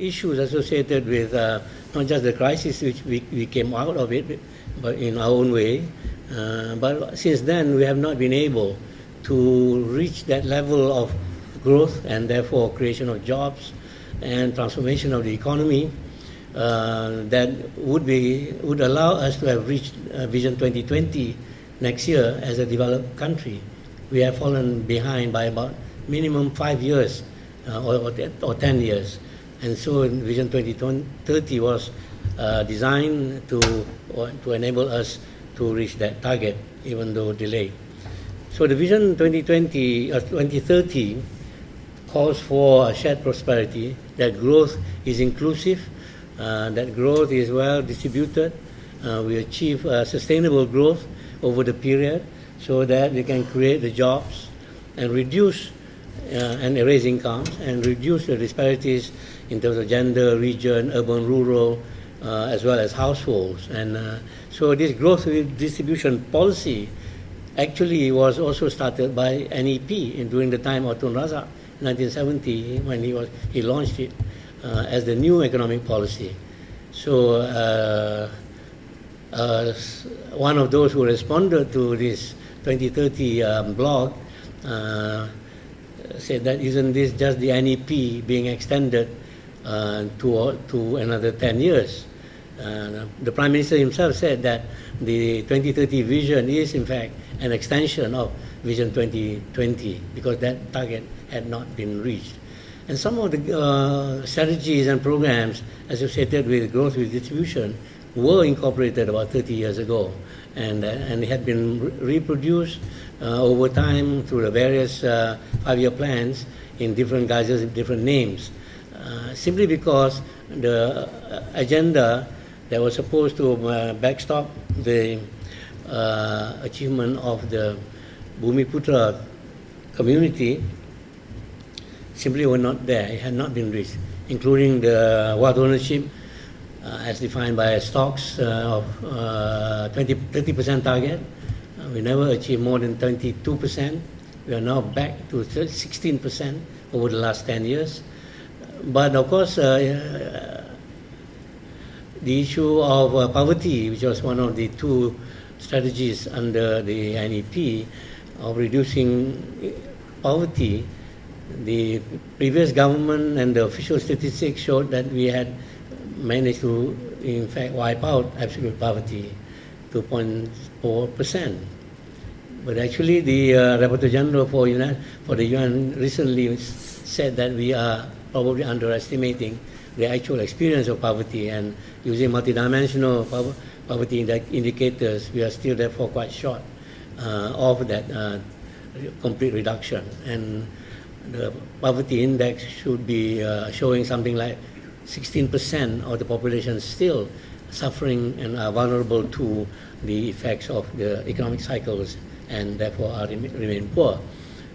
issues associated with not just the crisis which we came out of it, but in our own way. But since then, we have not been able to reach that level of growth and therefore creation of jobs and transformation of the economy that would allow us to have reached Vision 2020 next year as a developed country. We have fallen behind by about minimum 5 years or 10 years. And so Vision 2030 was designed to enable us to reach that target, even though delayed. So the Vision 2030 calls for a shared prosperity, that growth is inclusive, that growth is well distributed. We achieve sustainable growth over the period so that we can create the jobs and reduce and raise incomes and reduce the disparities in terms of gender, region, urban, rural, as well as households. And so this growth distribution policy actually was also started by NEP during the time of Tun Razak, 1970, when he launched it as the new economic policy. So one of those who responded to this 2030 blog said that isn't this just the NEP being extended to another 10 years? The Prime Minister himself said that the 2030 vision is in fact an extension of Vision 2020 because that target had not been reached. And some of the strategies and programs associated with growth with distribution were incorporated about 30 years ago, and it had been reproduced over time through the various 5-year plans in different guises, different names, simply because the agenda that was supposed to backstop the achievement of the Bumiputra community simply were not there. It had not been reached, including the wealth ownership as defined by stocks of 30% target. We never achieved more than 22%. We are now back to 16% over the last 10 years. But of course, the issue of poverty, which was one of the two strategies under the NEP of reducing poverty, the previous government and the official statistics showed that we had managed to, in fact, wipe out absolute poverty, 2.4%. But actually, the Rapporteur-General for the UN recently said that we are probably underestimating the actual experience of poverty, and using multidimensional poverty indicators, we are still therefore quite short of that complete reduction. And the poverty index should be showing something like 16% of the population still suffering and are vulnerable to the effects of the economic cycles and therefore remain poor.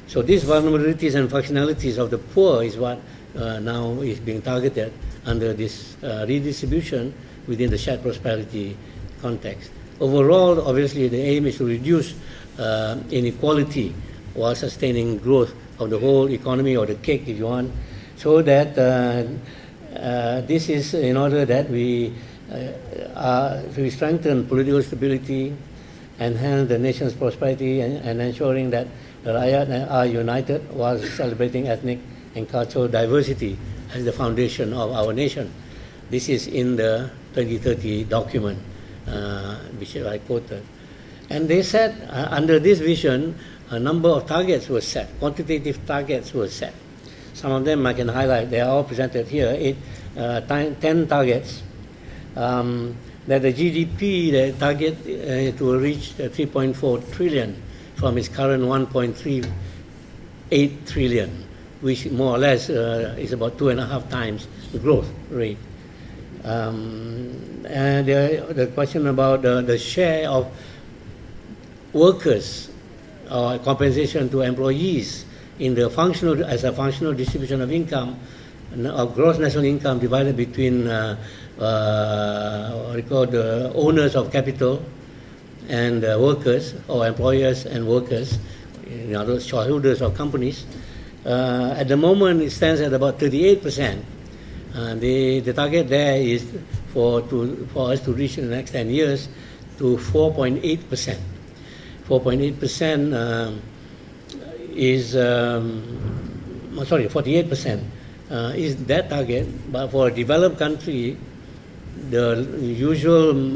So these vulnerabilities and functionalities of the poor is what now is being targeted under this redistribution within the shared prosperity context. Overall, obviously, the aim is to reduce inequality while sustaining growth of the whole economy, or the cake if you want, so that this is in order that we strengthen political stability, enhance the nation's prosperity, and ensuring that the rakyat are united while celebrating ethnic and cultural diversity as the foundation of our nation. This is in the 2030 document, which I quoted. And they said under this vision, a number of targets were set, quantitative targets were set. Some of them I can highlight, they are all presented here, 10 targets. That the GDP, the target to reach 3.4 trillion from its current 1.38 trillion, which more or less is about 2.5 times the growth rate. And the question about the share of workers or compensation to employees in the as a functional distribution of income, of gross national income divided between what we call the owners of capital and workers, or employers and workers, those shareholders of companies. At the moment, it stands at about 38%. The target there is for us to reach in the next 10 years to 4.8%. 4.8% is 48% is that target, but for a developed country, the usual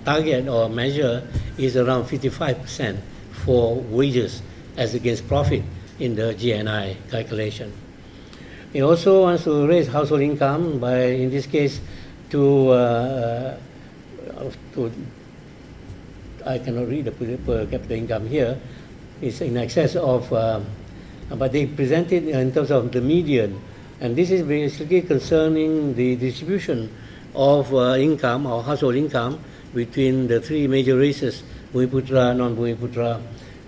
target or measure is around 55% for wages as against profit in the GNI calculation. It also wants to raise household income by, in this case, I cannot read the per capita income here. It's in excess of, but they present it in terms of the median, and this is basically concerning the distribution of income or household income between the three major races, Bumiputra, non-Bumiputra,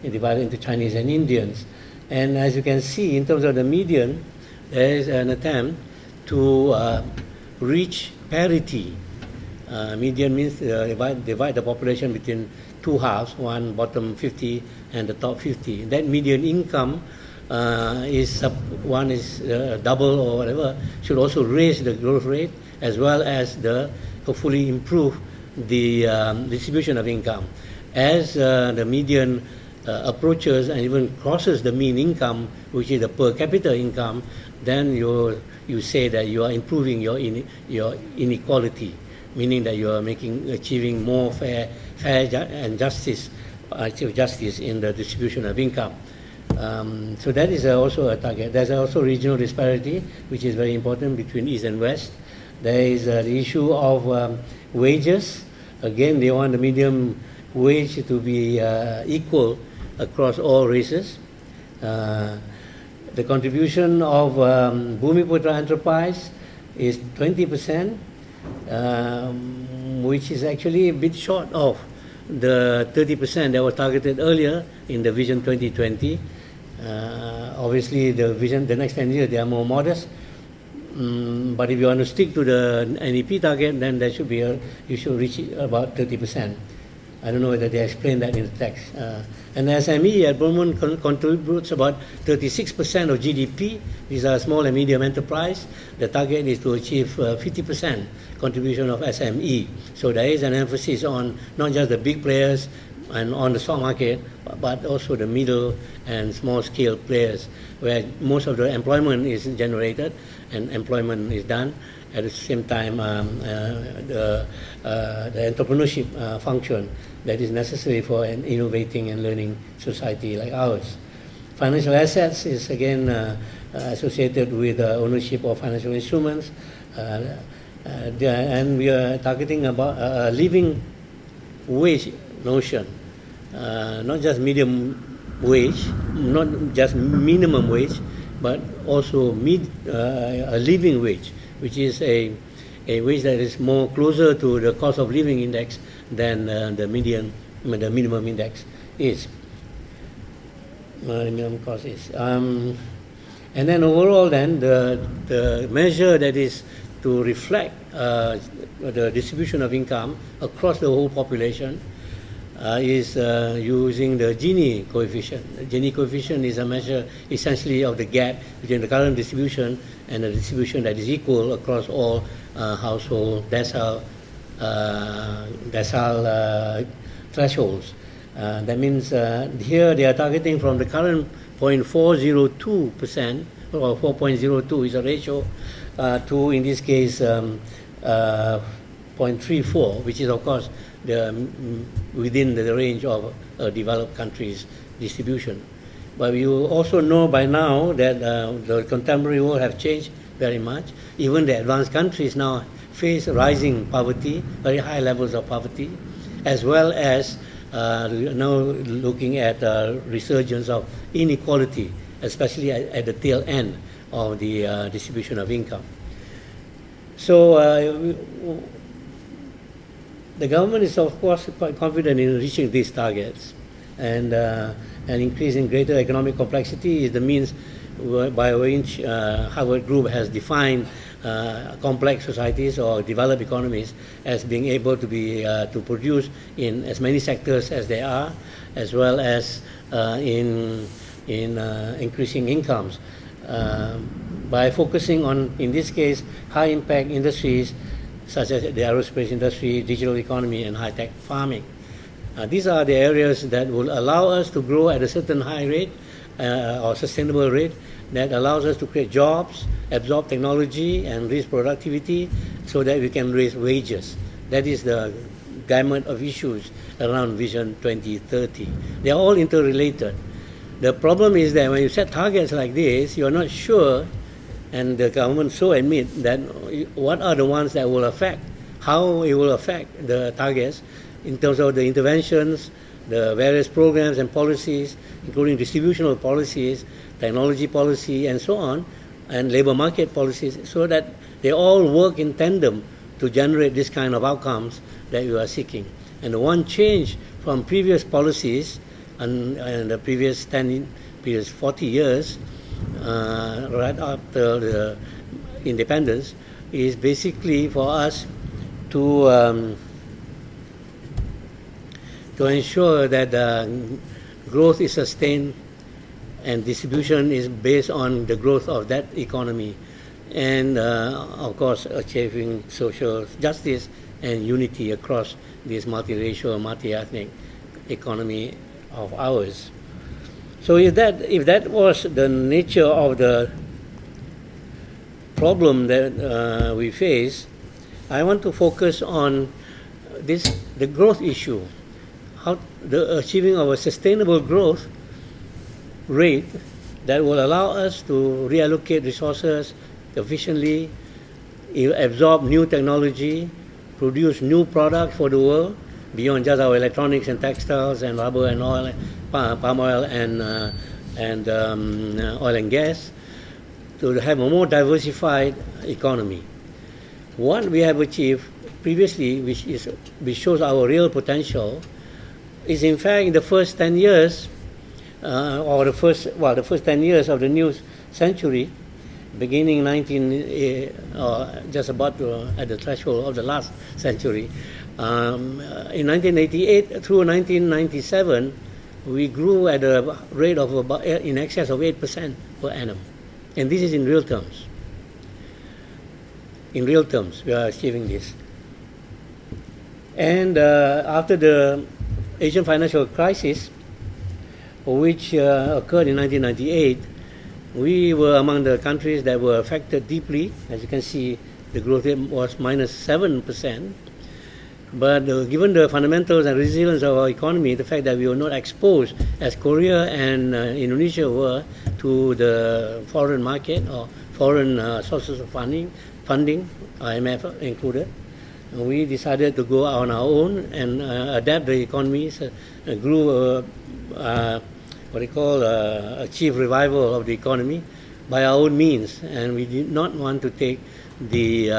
divided into Chinese and Indians. And as you can see, in terms of the median, there is an attempt to reach parity. Median means divide the population between two halves, one bottom 50 and the top 50. That median income one is double or whatever, should also raise the growth rate as well as hopefully improve the distribution of income. As the median approaches and even crosses the mean income, which is the per capita income, then you say that you are improving your inequality, meaning that you are achieving more fair and justice in the distribution of income. So that is also a target. There's also regional disparity, which is very important between East and West. There is the issue of wages. Again, they want the medium wage to be equal across all races. The contribution of Bumiputra enterprise is 20%, which is actually a bit short of the 30% that was targeted earlier in the Vision 2020. Obviously, the next 10 years, they are more modest. But if you want to stick to the NEP target, then there should be you should reach about 30%. I don't know whether they explain that in the text. And the SME at Burman contributes about 36% of GDP. These are small and medium enterprise. The target is to achieve 50% contribution of SME. So there is an emphasis on not just the big players and on the stock market, but also the middle and small scale players, where most of the employment is generated and employment is done. At the same time, the entrepreneurship function that is necessary for an innovating and learning society like ours. Financial assets is again associated with ownership of financial instruments, and we are targeting about a living wage notion, not just medium wage, not just minimum wage, but also a living wage, which is a wage that is more closer to the cost of living index than the minimum index is. Minimum cost is. And then overall, then the measure that is to reflect the distribution of income across the whole population is using the Gini coefficient. The Gini coefficient is a measure essentially of the gap between the current distribution and the distribution that is equal across all household decile thresholds. That means here they are targeting from the current 0.402%, or 4.02 is a ratio, to, in this case, 0.34, which is of course within the range of developed countries' distribution. But you also know by now that the contemporary world have changed very much. Even the advanced countries now face rising poverty, very high levels of poverty, as well as now looking at resurgence of inequality, especially at the tail end of the distribution of income. So the government is of course quite confident in reaching these targets, and an increase in greater economic complexity is the means by which Harvard Group has defined complex societies or developed economies as being able to be to produce in as many sectors as they are, as well as in increasing incomes. by focusing on, in this case, high-impact industries such as the aerospace industry, digital economy, and high-tech farming. These are the areas that will allow us to grow at a certain high rate or sustainable rate that allows us to create jobs, absorb technology, and raise productivity so that we can raise wages. That is the gamut of issues around Vision 2030. They are all interrelated. The problem is that when you set targets like this, you are not sure, and the government so admit that what are the ones that will affect, how it will affect the targets in terms of the interventions, the various programs and policies, including distributional policies, technology policy, and so on, and labor market policies, so that they all work in tandem to generate this kind of outcomes that you are seeking. And the one change from previous policies and the previous 40 years, right after the independence, is basically for us to ensure that growth is sustained and distribution is based on the growth of that economy, and of course achieving social justice and unity across this multiracial, multi-ethnic economy of ours. So if that was the nature of the problem that we face, I want to focus on the growth issue, how the achieving of a sustainable growth rate that will allow us to reallocate resources efficiently, absorb new technology, produce new products for the world beyond just our electronics and textiles and rubber and oil, palm oil and oil and gas, to have a more diversified economy. What we have achieved previously, which shows our real potential, is in fact in the first 10 years, the first 10 years of the new century, beginning just about at the threshold of the last century. In 1988 through 1997, we grew at a rate of about in excess of 8% per annum. And this is in real terms. In real terms, we are achieving this. And after the Asian financial crisis, which occurred in 1998, we were among the countries that were affected deeply. As you can see, the growth rate was -7%. But given the fundamentals and resilience of our economy, the fact that we were not exposed, as Korea and Indonesia were, to the foreign market or foreign sources of funding, IMF included, we decided to go on our own and adapt the economy, grew achieve revival of the economy by our own means, and we did not want to take the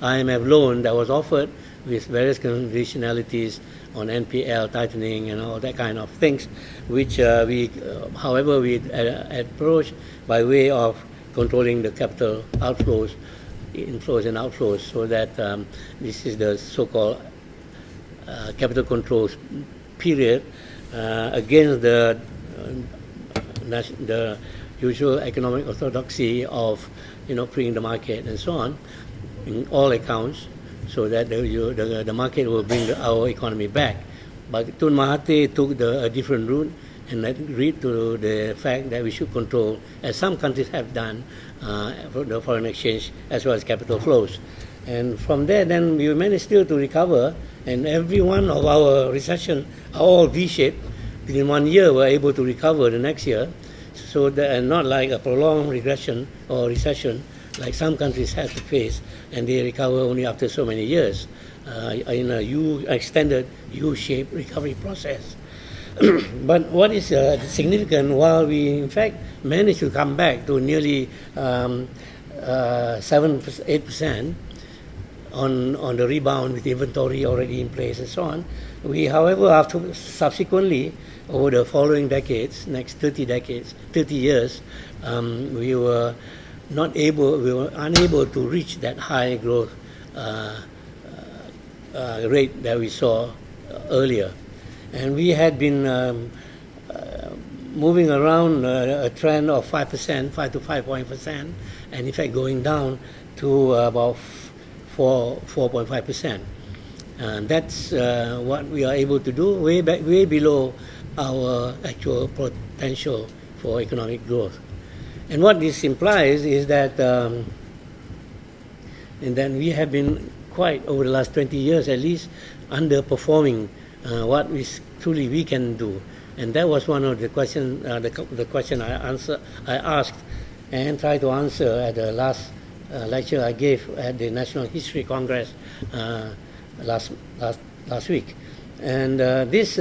IMF loan that was offered with various conditionalities on NPL tightening and all that kind of things, which we approached by way of controlling the capital outflows, inflows and outflows, so that this is the so-called capital controls period against the usual economic orthodoxy of freeing the market and so on in all accounts, so that the market will bring our economy back. But Tun Mahathir took a different route and agreed to the fact that we should control, as some countries have done, the foreign exchange as well as capital flows. And from there, then we managed still to recover, and every one of our recession are all V-shaped. Within 1 year, we're able to recover the next year, so that, and not like a prolonged regression or recession like some countries have to face, and they recover only after so many years in a extended U-shaped recovery process. But what is significant, while we in fact managed to come back to nearly 7-8% on the rebound with inventory already in place and so on, we, however, after subsequently over the following decades, next 30 years, we were unable to reach that high growth rate that we saw earlier. And we had been moving around a trend of 5%, 5 to 5%, and in fact going down to about 4.5%. That's what we are able to do, way below our actual potential for economic growth. And what this implies is that, and then we have been quite, over the last 20 years at least, underperforming what truly we can do. And that was one of the question I asked and tried to answer at the last lecture I gave at the National History Congress last week. And this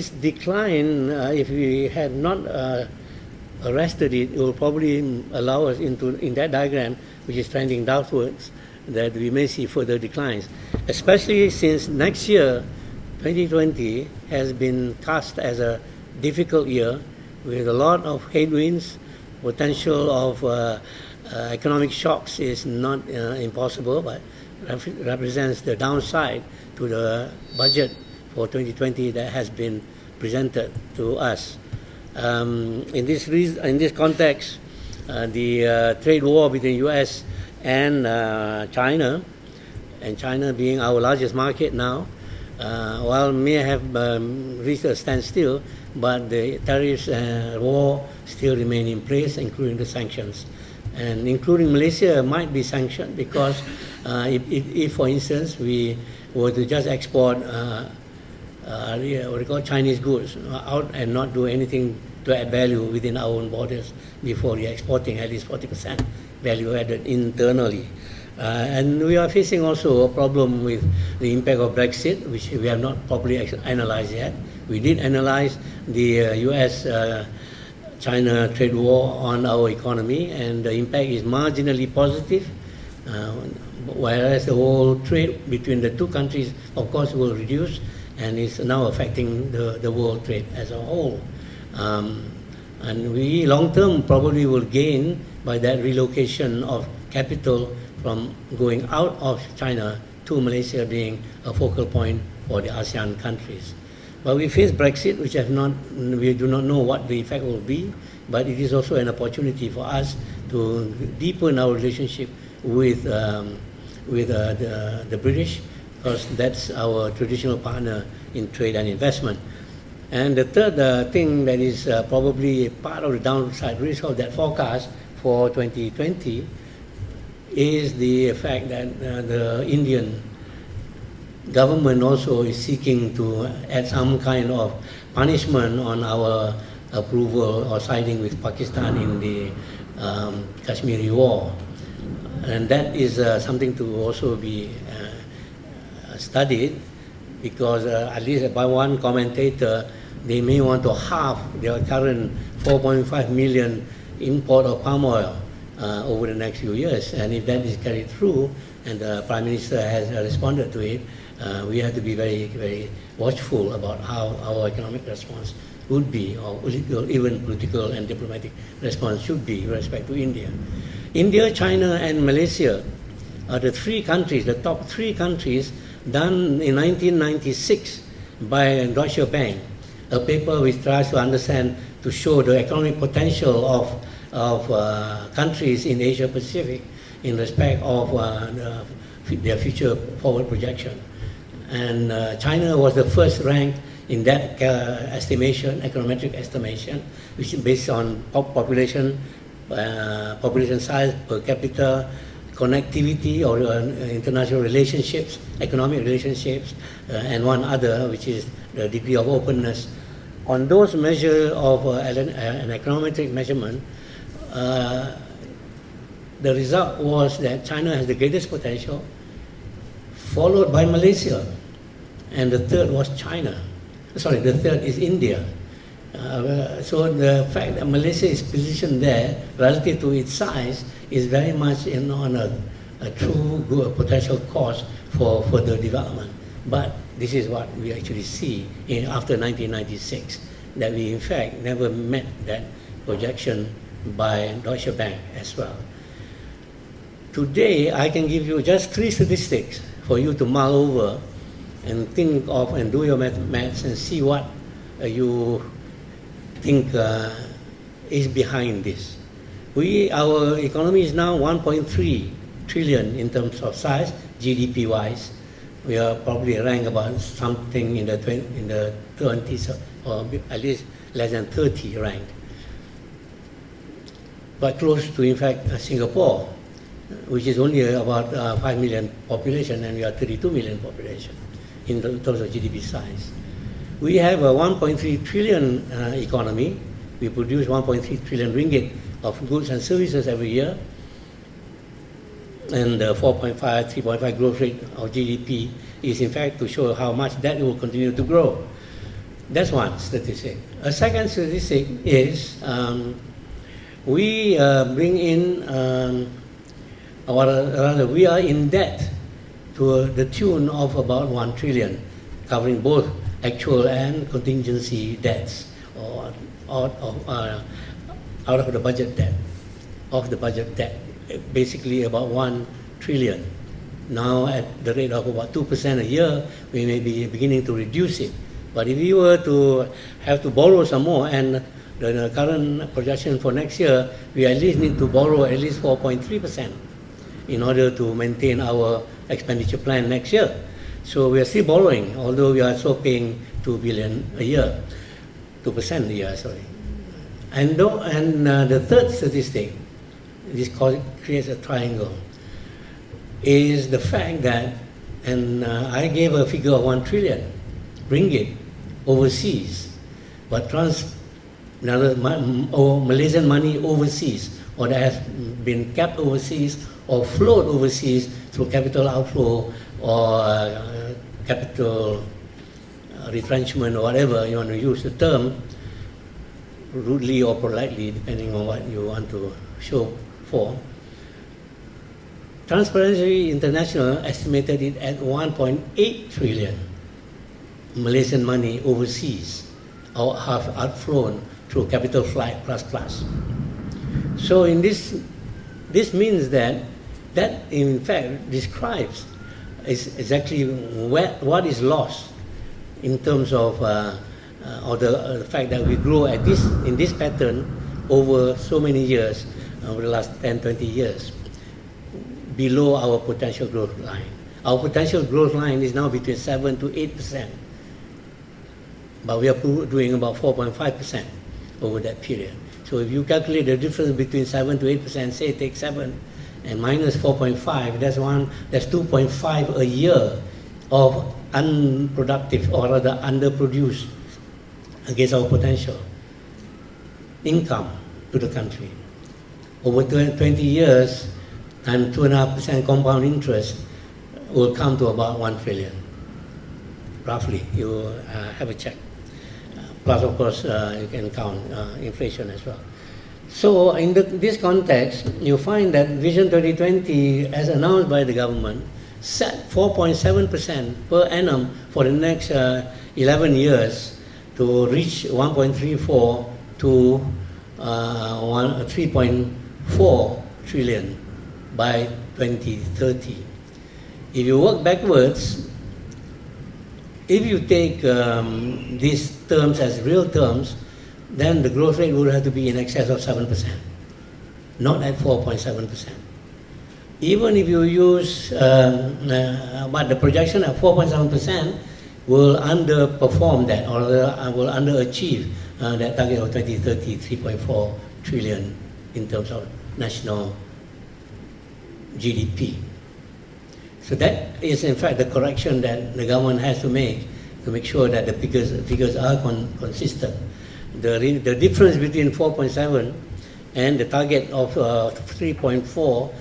decline, if we had not arrested it, will probably allow us in that diagram, which is trending downwards, that we may see further declines, especially since next year, 2020, has been cast as a difficult year with a lot of headwinds. Potential of economic shocks is not impossible, but represents the downside to the budget for 2020 that has been presented to us. In this context, the trade war between U.S. and China being our largest market now, while may have reached a standstill, but the tariffs war still remain in place, including the sanctions. And including Malaysia might be sanctioned because if, for instance, we were to just export what we call Chinese goods out and not do anything to add value within our own borders before we are exporting at least 40% value added internally. And we are facing also a problem with the impact of Brexit, which we have not properly analyzed yet. We did analyze the US-China trade war on our economy, and the impact is marginally positive, whereas the whole trade between the two countries, of course, will reduce, and is now affecting the world trade as a whole. And we long-term probably will gain by that relocation of capital from going out of China to Malaysia being a focal point for the ASEAN countries. But we face Brexit, which we do not know what the effect will be, but it is also an opportunity for us to deepen our relationship with the British, because that's our traditional partner in trade and investment. And the third thing that is probably part of the downside risk of that forecast for 2020 is the fact that the Indian government also is seeking to add some kind of punishment on our approval or siding with Pakistan in the Kashmiri war. And that is something to also be studied, because at least by one commentator, they may want to halve their current 4.5 million import of palm oil over the next few years. And if that is carried through, and the Prime Minister has responded to it, we have to be very, very watchful about how our economic response would be, or even political and diplomatic response should be with respect to India. India, China, and Malaysia are the top three countries done in 1996 by Deutsche Bank, a paper which tries to understand, to show the economic potential of countries in Asia Pacific in respect of their future forward projection. And China was the first ranked in that estimation, econometric estimation, which is based on population size per capita, connectivity or international relationships, economic relationships, and one other, which is the degree of openness. On those measures of an econometric measurement, the result was that China has the greatest potential, followed by Malaysia, and the third was China. Sorry, the third is India. So the fact that Malaysia is positioned there relative to its size is very much on a true good potential cause for further development. But this is what we actually see after 1996, that we in fact never met that projection by Deutsche Bank as well. Today, I can give you just 3 statistics for you to mull over and think of and do your maths and see what you think is behind this. Our economy is now 1.3 trillion in terms of size, GDP-wise. We are probably ranked about something in the 20s, or at least less than 30 ranked. But close to, in fact, Singapore, which is only about 5 million population, and we are 32 million population in terms of GDP size. We have a 1.3 trillion economy. We produce 1.3 trillion ringgit of goods and services every year, and the 3.5 growth rate of GDP is in fact to show how much that will continue to grow. That's one statistic. A second statistic is we bring in, or rather we are in debt to the tune of about 1 trillion, covering both actual and contingency debts, or out of the budget debt, basically about 1 trillion. Now at the rate of about 2% a year, we may be beginning to reduce it. But if we were to have to borrow some more, and the current projection for next year, we at least need to borrow at least 4.3% in order to maintain our expenditure plan next year. So we are still borrowing, although we are also paying 2 billion a year, 2% a year, sorry. And the third statistic, this creates a triangle, is the fact that, and I gave a figure of 1 trillion ringgit overseas, but Malaysian money overseas, or that has been kept overseas or flowed overseas through capital outflow or capital retrenchment, or whatever you want to use the term, rudely or politely, depending on what you want to show for. Transparency International estimated it at 1.8 trillion Malaysian money overseas, or have outflown through capital flight plus. So in this means that in fact describes exactly what is lost in terms of or the fact that we grow in this pattern over so many years, over the last 10-20 years, below our potential growth line. Our potential growth line is now between 7 to 8%, but we are doing about 4.5% over that period. So if you calculate the difference between 7 to 8%, say take 7 and minus 4.5, that's 2.5 a year of unproductive, or rather underproduced against our potential income to the country. Over 20 years, and 2.5% compound interest will come to about 1 trillion, roughly. You have a check. Plus, of course, you can count inflation as well. So in this context, you find that Vision 2020, as announced by the government, set 4.7% per annum for the next 11 years to reach 1.34 to 3.4 trillion by 2030. If you work backwards, if you take these terms as real terms, then the growth rate would have to be in excess of 7%, not at 4.7%. Even if you use, but the projection at 4.7% will underperform that, or will underachieve that target of 2030, 3.4 trillion in terms of national GDP. So that is in fact the correction that the government has to make sure that the figures are consistent. The difference between 4.7 and the target of 3.4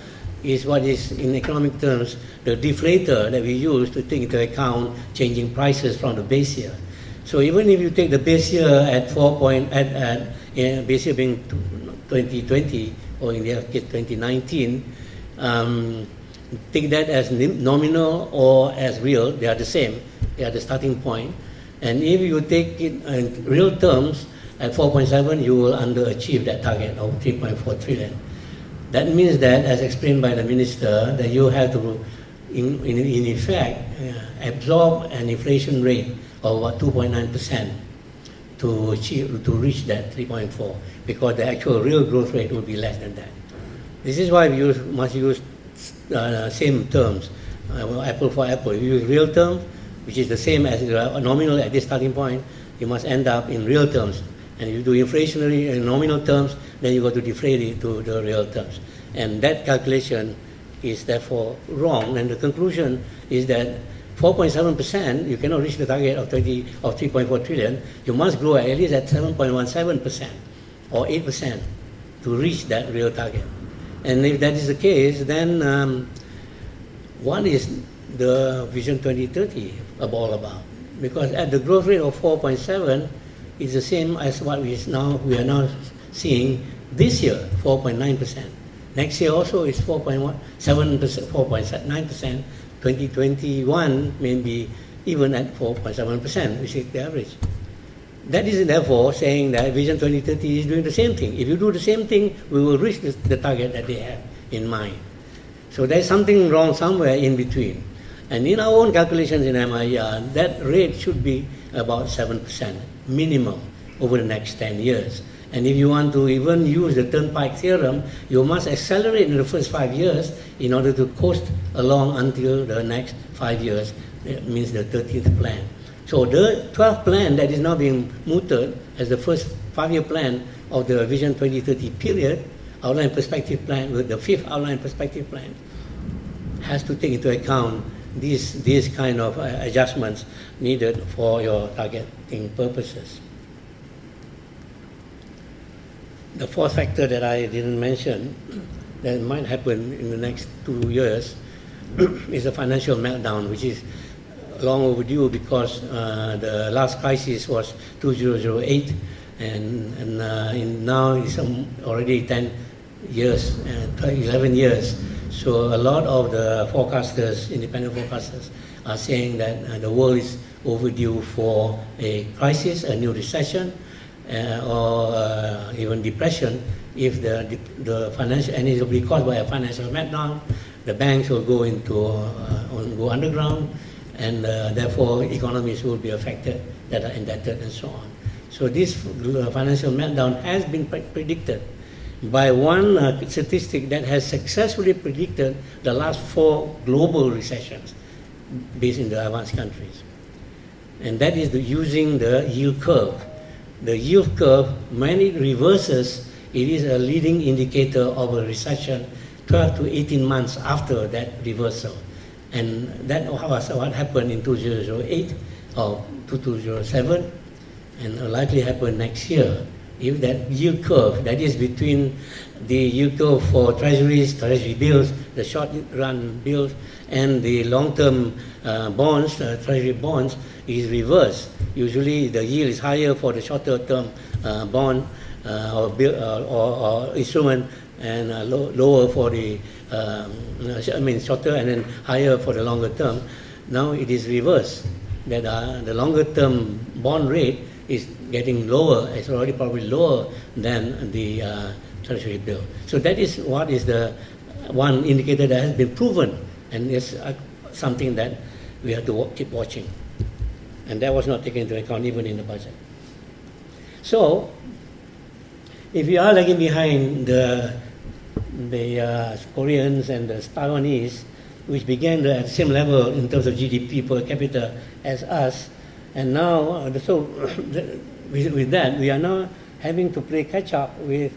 is what is, in economic terms, the deflator that we use to take into account changing prices from the base year. So even if you take the base year at base year being 2020, or in the case 2019, take that as nominal or as real, they are the same, they are the starting point. And if you take it in real terms, at 4.7, you will underachieve that target of 3.4 trillion. That means that, as explained by the Minister, that you have to, in effect, absorb an inflation rate of about 2.9% to reach that 3.4, because the actual real growth rate will be less than that. This is why we must use same terms, apple for apple. If you use real terms, which is the same as nominal at this starting point, you must end up in real terms. And if you do inflationary in nominal terms, then you go to deflate it to the real terms. And that calculation is therefore wrong. And the conclusion is that 4.7%, you cannot reach the target of 3.4 trillion. You must grow at least at 7.17% or 8% to reach that real target. And if that is the case, then what is the Vision 2030 all about? Because at the growth rate of 4.7 is the same as what we are now seeing this year, 4.9%. Next year also is 4.7%, 4.9%. 2021 may be even at 4.7%, which is the average. That is therefore saying that Vision 2030 is doing the same thing. If you do the same thing, we will reach the target that they have in mind. So there's something wrong somewhere in between. And in our own calculations in MIER, that rate should be about 7% minimum over the next 10 years. And if you want to even use the turnpike theorem, you must accelerate in the first 5 years in order to coast along until the next 5 years. That means the 30th plan. So the 12th plan that is now being mooted as the first 5-year plan of the Vision 2030 period, outline perspective plan, with the 5th outline perspective plan, has to take into account these kind of adjustments needed for your targeting purposes. The fourth factor that I didn't mention that might happen in the next 2 years is the financial meltdown, which is long overdue because the last crisis was 2008, and now it's already 10 years, 11 years. So a lot of the forecasters, independent forecasters, are saying that the world is overdue for a crisis, a new recession, or even depression. If the financial, and it will be caused by a financial meltdown, the banks will go go underground, and therefore economies will be affected that are indebted and so on. So this financial meltdown has been predicted by one statistic that has successfully predicted the last 4 global recessions based in the advanced countries. And that is using the yield curve. The yield curve, when it reverses, it is a leading indicator of a recession 12 to 18 months after that reversal. And that was what happened in 2008 or 2007, and will likely happen next year. If that yield curve, that is between the yield curve for treasuries, treasury bills, the short-run bills, and the long-term bonds, treasury bonds, is reversed. Usually the yield is higher for the shorter-term bond or instrument, and lower for the, shorter and then higher for the longer term. Now it is reversed, that the longer-term bond rate is getting lower. It's already probably lower than the treasury bill. So that is what is the one indicator that has been proven, and it's something that we have to keep watching. And that was not taken into account even in the budget. So, if we are lagging behind the Koreans and the Taiwanese, which began at the same level in terms of GDP per capita as us, and now, with that, we are now having to play catch up with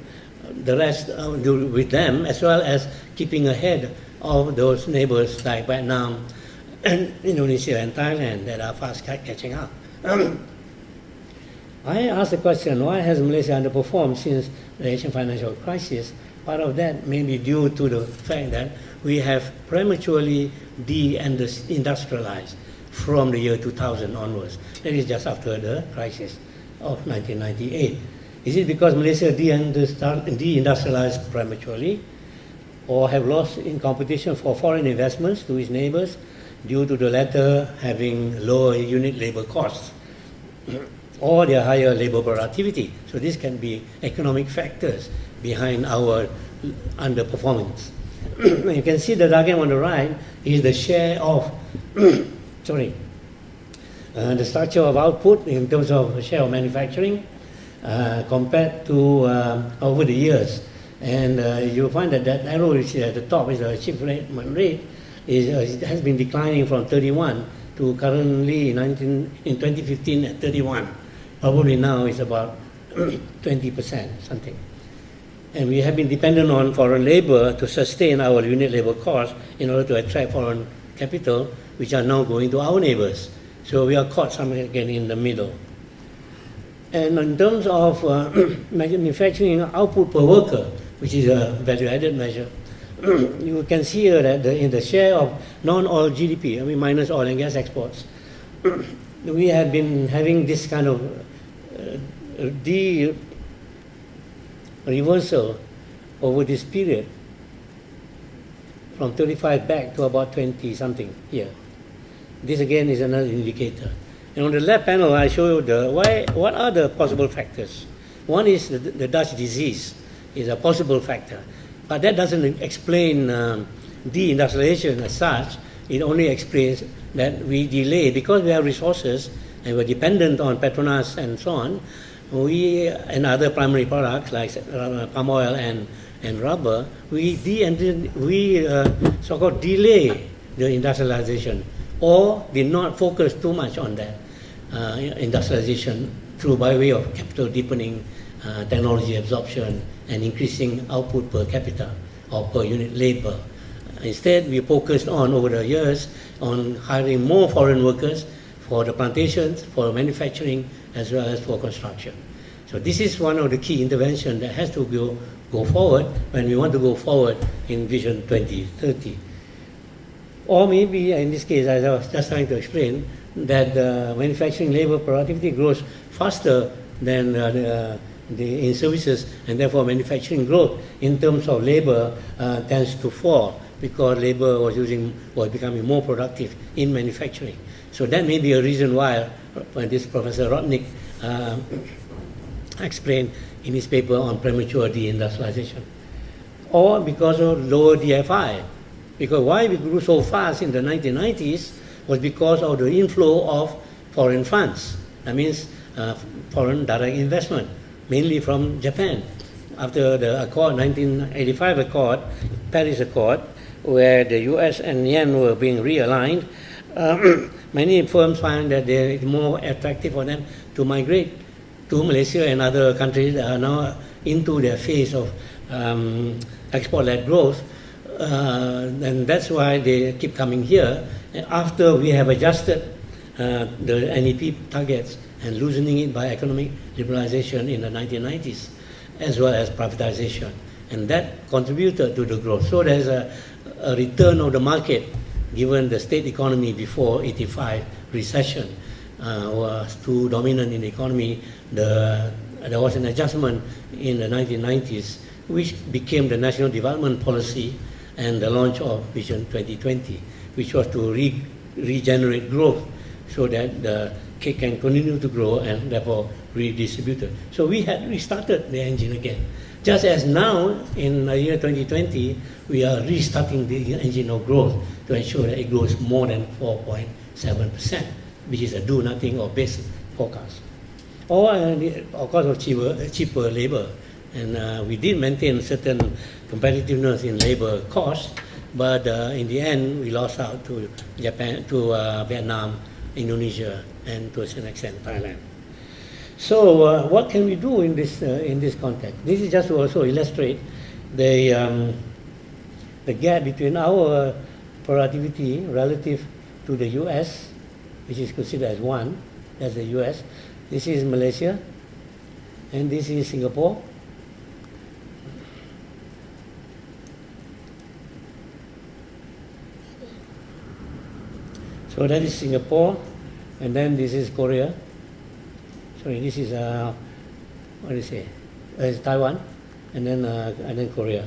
the rest, with them, as well as keeping ahead of those neighbors like Vietnam, and Indonesia and Thailand that are fast catching up. I asked the question, why has Malaysia underperformed since the Asian financial crisis? Part of that may be due to the fact that we have prematurely de-industrialized from the year 2000 onwards. That is just after the crisis of 1998. Is it because Malaysia de-industrialized prematurely, or have lost in competition for foreign investments to its neighbors due to the latter having lower unit labor costs or their higher labor productivity? So this can be economic factors behind our underperformance. You can see the diagram on the right is the share of the structure of output in terms of share of manufacturing compared to over the years. And you'll find that that arrow is at the top is the achievement rate has been declining from 31 to currently in 2015 at 31. Probably now it's about 20% something. And we have been dependent on foreign labor to sustain our unit labor costs in order to attract foreign capital, which are now going to our neighbors. So we are caught somewhere again in the middle. And in terms of manufacturing output per worker, which is a value-added measure, you can see here that in the share of non-oil GDP, I mean minus oil and gas exports, we have been having this kind of reversal over this period from 35 back to about 20 something here. This again is another indicator. And on the left panel, I show you what are the possible factors. One is the Dutch disease is a possible factor, but that doesn't explain deindustrialization as such. It only explains that we delay because we have resources and we're dependent on Petronas and so on. We and other primary products like palm oil and rubber, we so-called delay the industrialization or did not focus too much on that industrialization through by way of capital deepening, technology absorption, and increasing output per capita or per unit labor. Instead, we focused on over the years on hiring more foreign workers for the plantations, for manufacturing, as well as for construction. So this is one of the key interventions that has to go forward when we want to go forward in Vision 2030. Or maybe, in this case, as I was just trying to explain, that manufacturing labor productivity grows faster than in services, and therefore manufacturing growth in terms of labor tends to fall because labor was becoming more productive in manufacturing. So that may be a reason why when this Professor Rotnick explained in his paper on premature deindustrialization. Or because of lower DFI. Because why we grew so fast in the 1990s was because of the inflow of foreign funds. That means foreign direct investment, mainly from Japan. After the Accord, 1985 Accord, Paris Accord, where the US and yen were being realigned, many firms find that it's more attractive for them to migrate to Malaysia and other countries that are now into their phase of export-led growth. And that's why they keep coming here. After we have adjusted the NEP targets and loosening it by economic liberalization in the 1990s, as well as privatization. And that contributed to the growth. So there's a return of the market, given the state economy before 85 recession was too dominant in the economy. There was an adjustment in the 1990s, which became the National Development Policy and the launch of Vision 2020, which was to regenerate growth so that the cake can continue to grow and therefore redistributed. So we had restarted the engine again. Just as now, in the year 2020, we are restarting the engine of growth to ensure that it grows more than 4.7%, which is a do-nothing or base forecast. Or, of course, of cheaper labor. And we did maintain certain competitiveness in labor costs, but in the end, we lost out to Japan, to Vietnam, Indonesia, and to a certain extent, Thailand. So, what can we do in this context? This is just to also illustrate the gap between our productivity relative to the US, which is considered as one, as the US. This is Malaysia, and this is Singapore. So that is Singapore, and then this is Korea. Sorry, this is what do you say? It's Taiwan, and then Korea.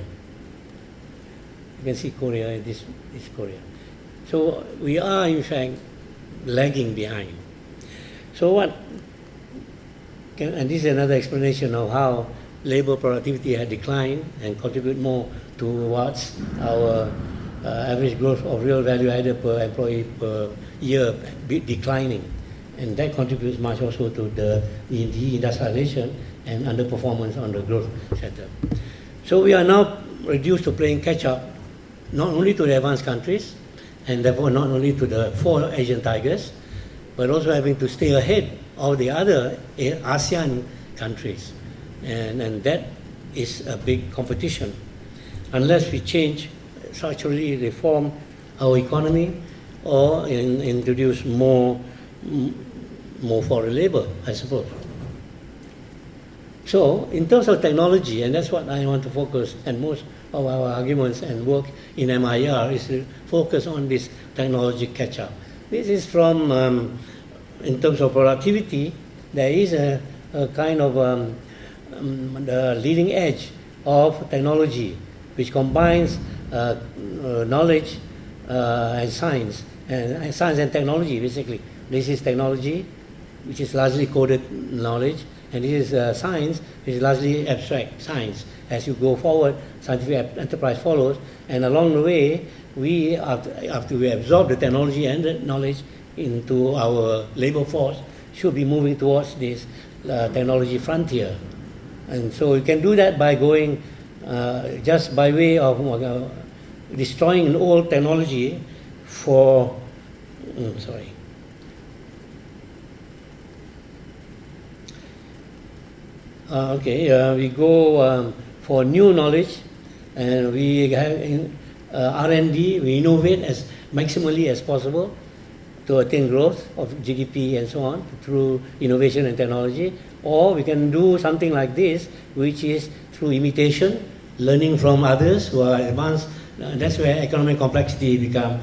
You can see Korea. This is Korea. So we are in fact lagging behind. So what? And this is another explanation of how labor productivity had declined and contribute more towards our average growth of real value added per employee per year declining And that contributes much also to the industrialization and underperformance on the growth sector. So we are now reduced to playing catch-up, not only to the advanced countries, and therefore not only to the 4 Asian tigers, but also having to stay ahead of the other ASEAN countries. And that is a big competition. Unless we change, structurally reform our economy or introduce more foreign labor, I suppose. So, in terms of technology, and that's what I want to focus, and most of our arguments and work in MIER is to focus on this technology catch-up. This is from, in terms of productivity, there is a kind of the leading edge of technology, which combines knowledge and science and technology, basically. This is technology, which is largely coded knowledge, and this is science, which is largely abstract science. As you go forward, scientific enterprise follows, and along the way, we, after we absorb the technology and the knowledge into our labor force, should be moving towards this technology frontier. And so you can do that by going just by way of destroying an old technology for, we go for new knowledge, and we have R&D, we innovate as maximally as possible to attain growth of GDP and so on through innovation and technology. Or we can do something like this, which is through imitation, learning from others who are advanced. That's where economic complexity become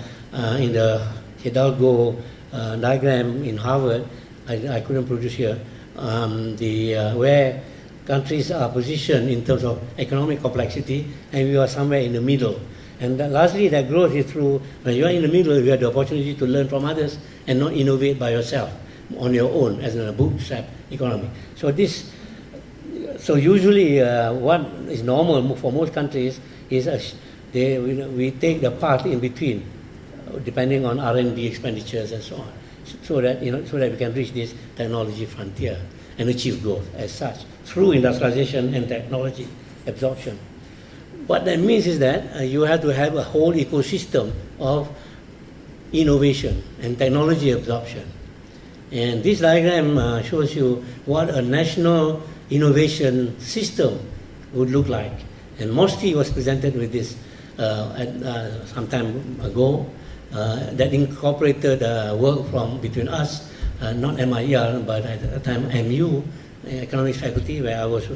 in the Hidalgo diagram in Harvard. I couldn't produce here where countries are positioned in terms of economic complexity, and we are somewhere in the middle. And lastly, that growth is through, when you are in the middle, you have the opportunity to learn from others and not innovate by yourself on your own as in a bootstrap economy. So usually what is normal for most countries is we take the path in between, depending on R&D expenditures and so on, so that we can reach this technology frontier and achieve growth as such through industrialization and technology absorption. What that means is that you have to have a whole ecosystem of innovation and technology absorption. And this diagram shows you what a national innovation system would look like. And Mosti was presented with this some time ago that incorporated work from between us, not MIER, but at the time MU, Economics Faculty, where I was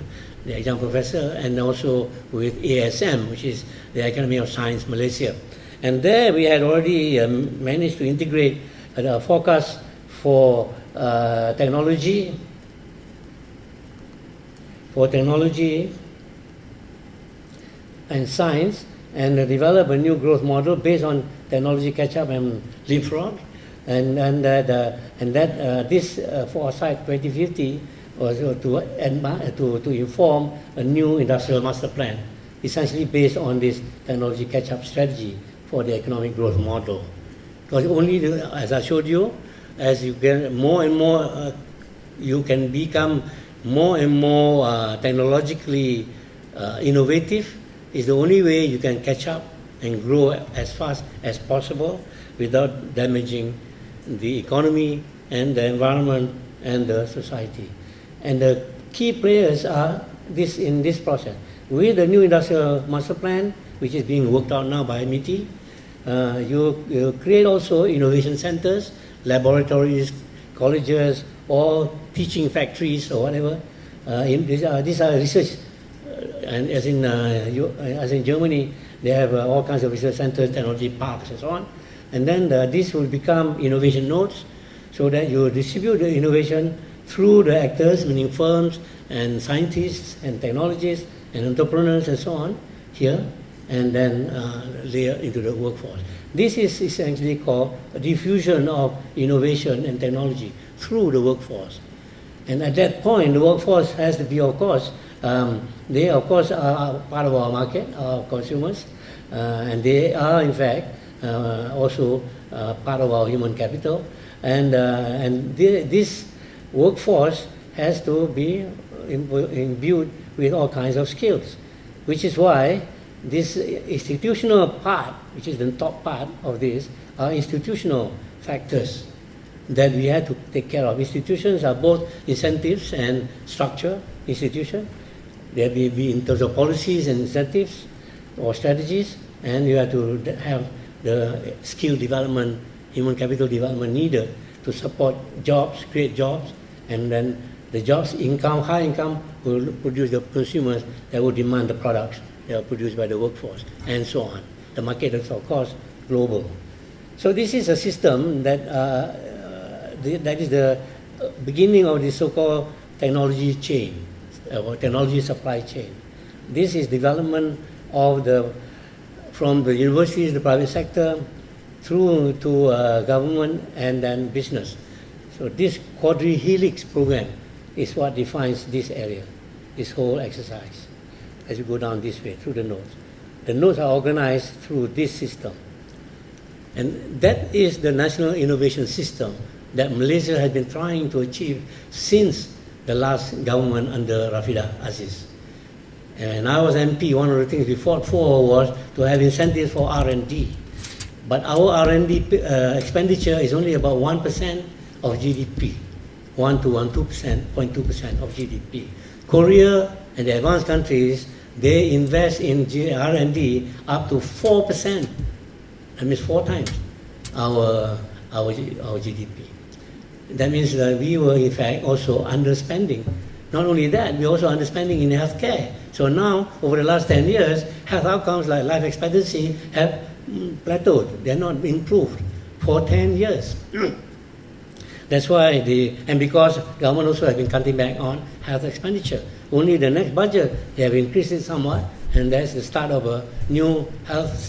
the adjunct professor, and also with ASM, which is the Academy of Science Malaysia. And there we had already managed to integrate a forecast for technology and science, and develop a new growth model based on technology catch-up and leapfrog, and this foresight 2050 was to inform a new industrial master plan, essentially based on this technology catch-up strategy for the economic growth model. Because only, as I showed you, as you get more and more, you can become more and more technologically innovative, is the only way you can catch up and grow as fast as possible without damaging the economy and the environment and the society. And the key players are in this process. With the new industrial master plan, which is being worked out now by MIT, you create also innovation centers, laboratories, colleges, or teaching factories or whatever. These are research, and as in Germany, they have all kinds of research centers, technology parks, and so on. And then this will become innovation nodes, so that you distribute the innovation through the actors, meaning firms and scientists and technologists and entrepreneurs and so on here, and then layer into the workforce. This is essentially called a diffusion of innovation and technology through the workforce. And at that point, the workforce has to be, of course, they of course are part of our market, our consumers, and they are in fact also part of our human capital. This workforce has to be imbued with all kinds of skills, which is why this institutional part, which is the top part of this, are institutional factors that we have to take care of. Institutions are both incentives and structure institution. There may be in terms of policies and incentives or strategies, and you have to have the skill development, human capital development needed to support jobs, create jobs, and then the jobs, income, high income will produce the consumers that will demand the products that are produced by the workforce, and so on. The market is, of course, global. So this is a system that that is the beginning of the so-called technology chain, or technology supply chain. This is development of from the universities, the private sector, through to government and then business. So this quadri-helix program is what defines this area, this whole exercise, as you go down this way, through the nodes. The nodes are organized through this system. And that is the national innovation system that Malaysia has been trying to achieve since the last government under Rafidah Aziz. And I was MP, one of the things we fought for was to have incentives for R&D. But our R&D expenditure is only about 1% of GDP, 1 to 0.2% of GDP. Korea and the advanced countries, they invest in R&D up to 4%. That means 4 times our GDP. That means that we were in fact also underspending. Not only that, we also underspending in healthcare. So now, over the last 10 years, health outcomes like life expectancy have plateaued. They're not improved for 10 years. That's why and because government also has been cutting back on health expenditure. Only the next budget, they have increased it somewhat, and that's the start of a new health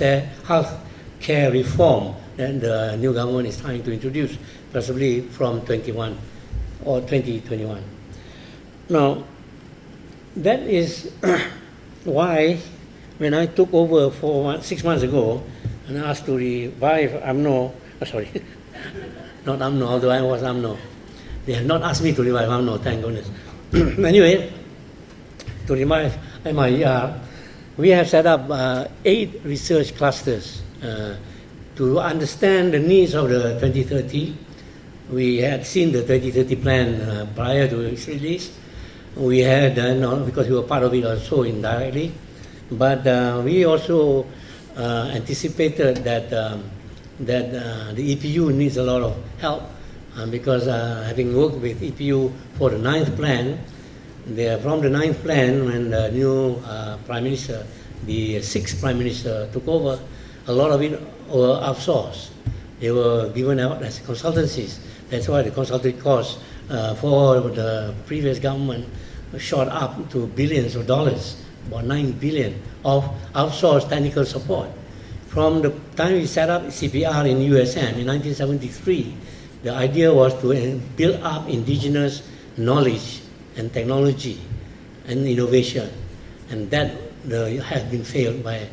care reform that the new government is trying to introduce, possibly from 21 or 2021. Now, that is why when I took over 6 months ago and asked to revive UMNO, not UMNO, although I was UMNO. They have not asked me to revive UMNO, thank goodness. Anyway, to revive MIER, we have set up 8 research clusters to understand the needs of the 2030. We had seen the 2030 plan prior to its release. We had, because we were part of it also indirectly, but we also anticipated that the EPU needs a lot of help because having worked with EPU for the 9th plan, from the 9th plan, when the new Prime Minister, the 6th Prime Minister took over, a lot of it were outsourced. They were given out as consultancies. That's why the consulting costs for the previous government shot up to billions of dollars, about 9 billion of outsourced technical support. From the time we set up CPR in USN in 1973, the idea was to build up indigenous knowledge and technology and innovation. And that has been failed by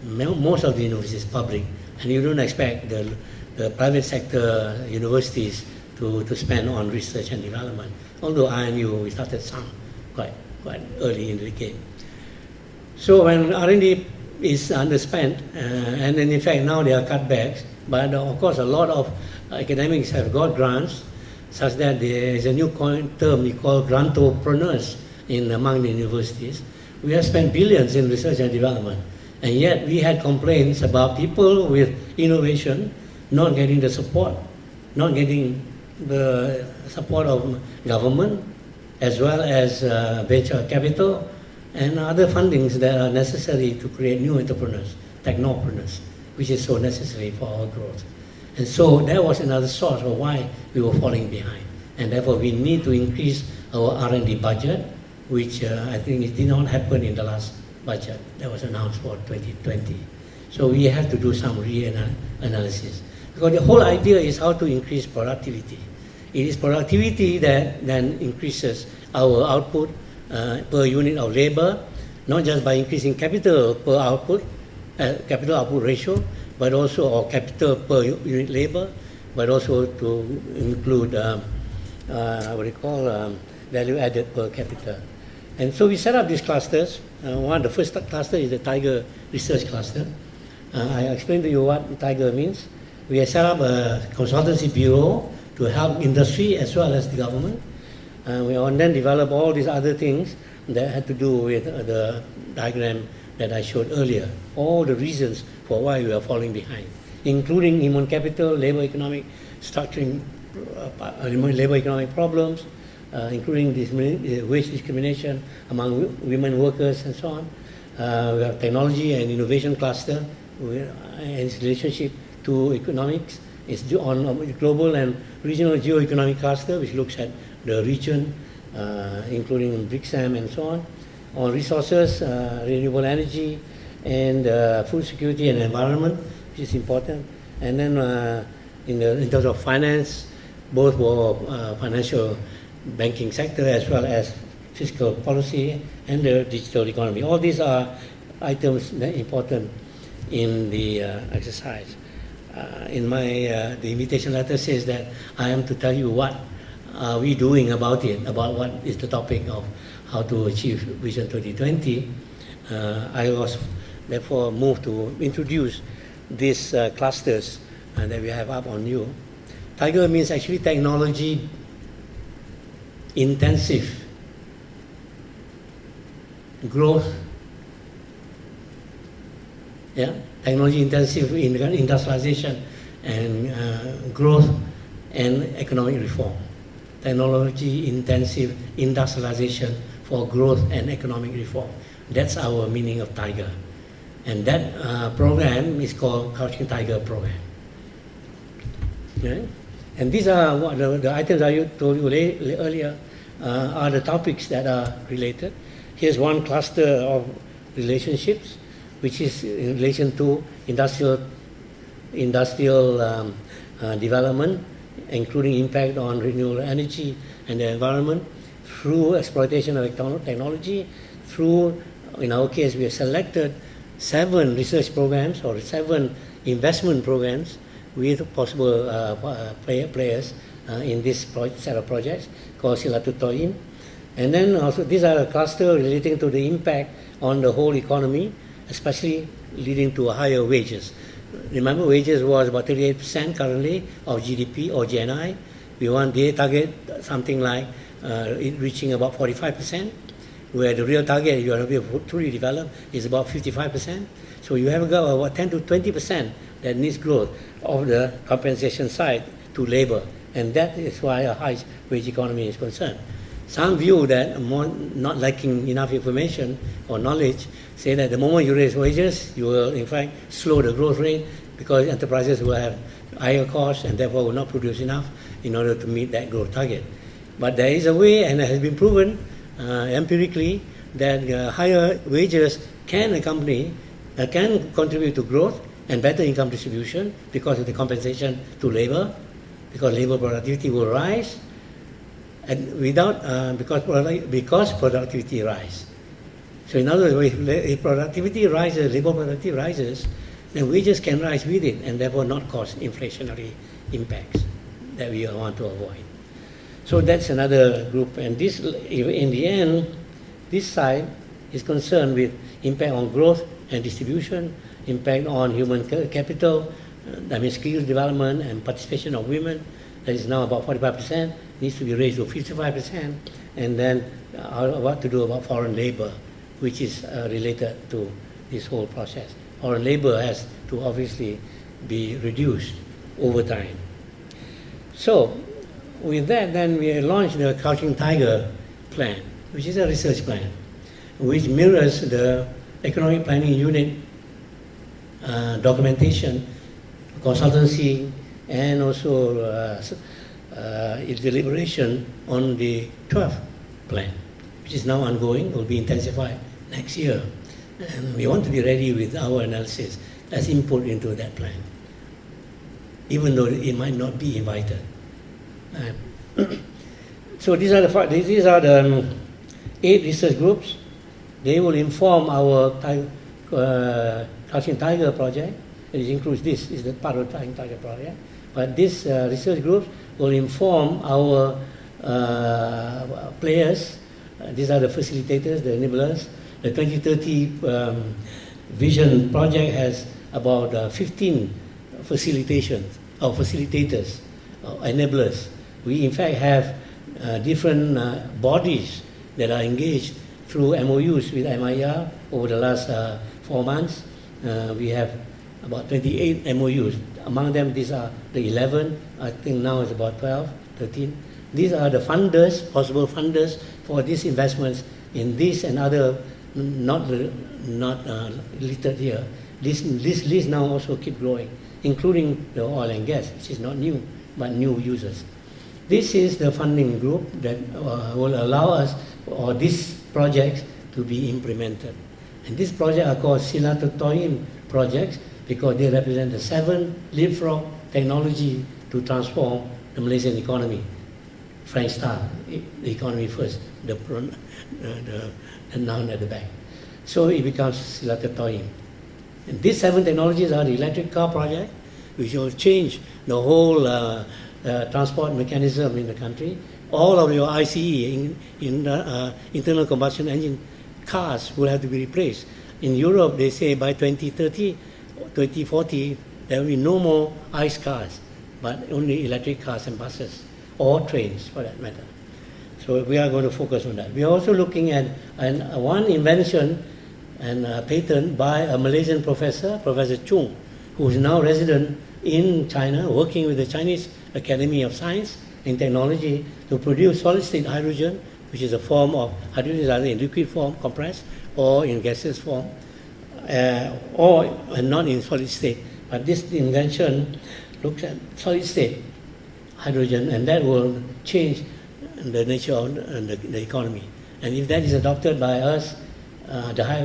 most of the universities public. And you don't expect the private sector universities to spend on research and development. Although IMU, we started some quite early in the game. So when R&D is underspent, and then in fact now there are cutbacks, but of course a lot of academics have got grants, such that there is a new term we call grantopreneurs among the universities. We have spent billions in research and development, and yet we had complaints about people with innovation not getting the support, not getting the support of government, as well as venture capital and other fundings that are necessary to create new entrepreneurs, technopreneurs, which is so necessary for our growth. And so that was another source of why we were falling behind. And therefore we need to increase our R&D budget, which I think it did not happen in the last budget that was announced for 2020. So we have to do some re-analysis. Because the whole idea is how to increase productivity. It is productivity that then increases our output per unit of labor, not just by increasing capital per output, capital output ratio, but also our capital per unit labor, but also to include value added per capita. And so we set up these clusters. The first cluster is the Tiger Research Cluster. I explained to you what Tiger means. We have set up a consultancy bureau to help industry as well as the government. We then develop all these other things that had to do with the diagram that I showed earlier. All the reasons for why we are falling behind, including human capital, labor economic structuring, labor economic problems, including wage discrimination among women workers and so on. We have technology and innovation cluster and its relationship to economics. It's on global and regional geo-economic cluster, which looks at the region, including BRICSAM and so on. On resources, renewable energy, and food security and environment, which is important. And then in terms of finance, both for financial banking sector as well as fiscal policy and the digital economy. All these are items that are important in the exercise. In my the invitation letter says that I am to tell you what are we doing about it, about what is the topic of how to achieve Vision 2020. I was therefore moved to introduce these clusters that we have up on you. Tiger means actually technology intensive growth, technology intensive industrialization and growth and economic reform. Technology intensive industrialization for growth and economic reform. That's our meaning of Tiger. And that program is called Crouching Tiger program. Okay? And these are what the items I told you earlier are the topics that are related. Here's one cluster of relationships, which is in relation to industrial development, including impact on renewable energy and the environment through exploitation of technology. Through, in our case, we have selected 7 research programs or 7 investment programs with possible players in this set of projects called Silatutoi. And then also these are a cluster relating to the impact on the whole economy, especially leading to higher wages. Remember, wages was about 38% currently of GDP or GNI. We want the target something like reaching about 45%, where the real target you want to be truly developed is about 55%. So you have got about 10 to 20% that needs growth of the compensation side to labor, and that is why a high wage economy is concerned. Some view that not lacking enough information or knowledge say that the moment you raise wages, you will in fact slow the growth rate because enterprises will have higher costs and therefore will not produce enough in order to meet that growth target. But there is a way, and it has been proven empirically, that higher wages can contribute to growth and better income distribution because of the compensation to labor, because labor productivity will rise, and because productivity rises. So in other words, if productivity rises, labor productivity rises, then wages can rise with it and therefore not cause inflationary impacts that we want to avoid. So that's another group, and this, in the end, this side is concerned with impact on growth and distribution, impact on human capital, skills development and participation of women. That is now about 45%, needs to be raised to 55%, and then what to do about foreign labor, which is related to this whole process. Foreign labor has to obviously be reduced over time. So, with that, then we launched the Crouching Tiger plan, which is a research plan, which mirrors the Economic Planning Unit documentation, consultancy, and also its deliberation on the 12th plan, which is now ongoing, will be intensified next year. And we want to be ready with our analysis as input into that plan, even though it might not be invited. So these are the 8 research groups. They will inform our Crouching Tiger project. It includes this is the part of the Crouching Tiger project. But these research groups will inform our players. These are the facilitators, the enablers. The 2030 Vision project has about 15 facilitators, enablers. We in fact have different bodies that are engaged through MOUs with MIER over the last 4 months. We have about 28 MOUs. Among them, these are the 11. I think now it's about 12, 13. These are the funders, possible funders for these investments in this and other, not listed here. This list now also keep growing, including the oil and gas, which is not new, but new users. This is the funding group that will allow us, or these projects, to be implemented. And these projects are called Silaturahim projects because they represent the 7 leapfrog technology to transform the Malaysian economy. French style, the economy first, the noun at the back. So it becomes Silaturahim. And these 7 technologies are the electric car project, which will change the whole transport mechanism in the country. All of your ICE, internal combustion engine cars, will have to be replaced. In Europe, they say by 2030, 2040, there will be no more ICE cars, but only electric cars and buses, or trains for that matter. So we are going to focus on that. We are also looking at one invention and a patent by a Malaysian professor, Professor Chung, who is now resident in China, working with the Chinese Academy of Science and Technology to produce solid-state hydrogen, which is a form of hydrogen is either in liquid form, compressed, or in gaseous form, or not in solid state. But this invention looks at solid-state hydrogen, and that will change the nature of the economy. And if that is adopted by us,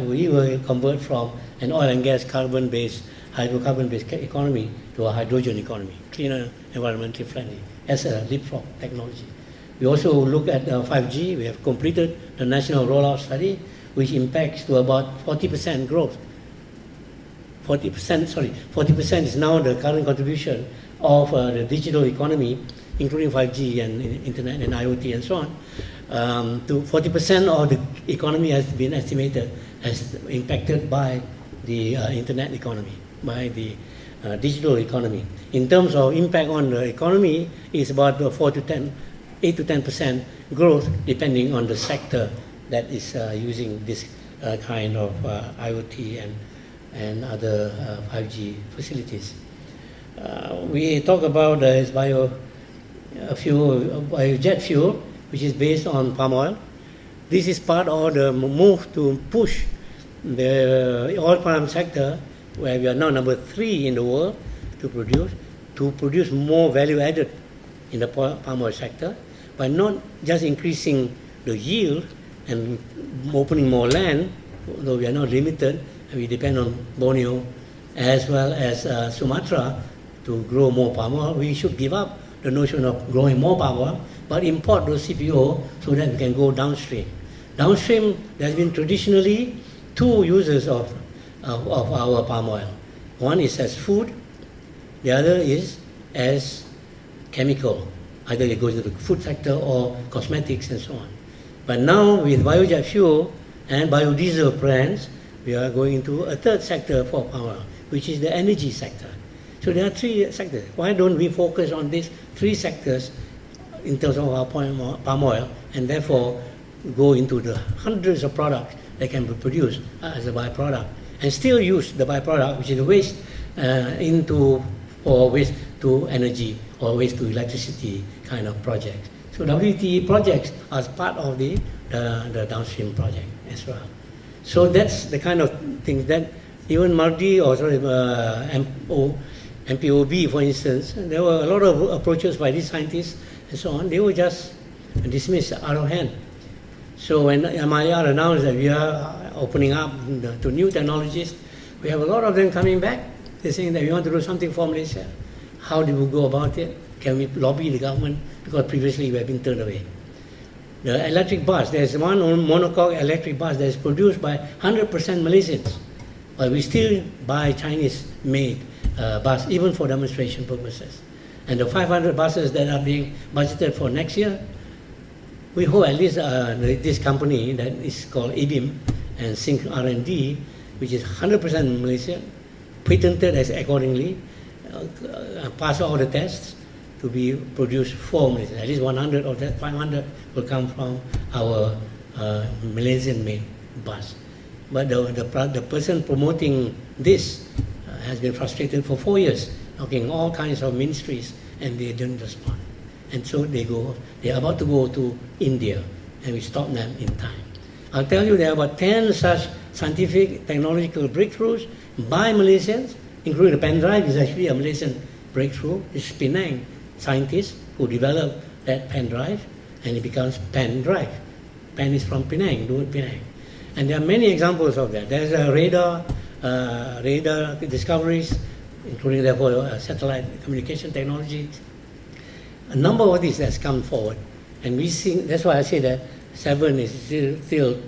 we will convert from an oil and gas carbon-based, hydrocarbon-based economy to a hydrogen economy, cleaner, environmentally friendly, as a leapfrog technology. We also look at 5G. We have completed the national rollout study, which impacts to about 40% growth. 40% is now the current contribution of the digital economy, including 5G and internet and IoT and so on. To 40% of the economy has been estimated as impacted by the internet economy, by the digital economy. In terms of impact on the economy, it's about 8 to 10% growth, depending on the sector that is using this kind of IoT and other 5G facilities. We talk about biojet fuel, which is based on palm oil. This is part of the move to push the oil palm sector, where we are now number 3 in the world to produce more value added in the palm oil sector, by not just increasing the yield and opening more land, although we are not limited, and we depend on Borneo as well as Sumatra to grow more palm oil. We should give up the notion of growing more palm oil, but import those CPO so that we can go downstream. Downstream, there has been traditionally 2 uses of our palm oil. One is as food, the other is as chemical. Either it goes into the food sector or cosmetics and so on. But now with biojet fuel and biodiesel plants, we are going into a 3rd sector for palm oil, which is the energy sector. So there are 3 sectors. Why don't we focus on these 3 sectors in terms of our palm oil, and therefore go into the hundreds of products that can be produced as a byproduct, and still use the byproduct, which is the waste, waste to energy or waste to electricity kind of projects. So WTE projects are part of the downstream project as well. So that's the kind of things that even MARDI or MPOB, for instance, there were a lot of approaches by these scientists and so on. They were just dismissed out of hand. So when MIER announced that we are opening up to new technologies, we have a lot of them coming back. They're saying that we want to do something for Malaysia. How do we go about it? Can we lobby the government? Because previously we have been turned away. The electric bus, there's one monocoque electric bus that is produced by 100% Malaysians, but we still buy Chinese-made bus, even for demonstration purposes. And the 500 buses that are being budgeted for next year, we hope at least this company that is called ABIM and Sync R&D, which is 100% Malaysian, patented as accordingly, pass all the tests to be produced for Malaysia. At least 100 of that 500 will come from our Malaysian-made bus. But the person promoting this has been frustrated for 4 years, knocking all kinds of ministries, and they didn't respond. And so they're about to go to India, and we stop them in time. I'll tell you there are about 10 such scientific technological breakthroughs by Malaysians, including the pen drive is actually a Malaysian breakthrough. It's Penang scientists who developed that pen drive, and it becomes pen drive. Pen is from Penang, do it Penang. And there are many examples of that. There's a radar discoveries, including therefore satellite communication technology. A number of these has come forward, and we see. That's why I say that 7 is still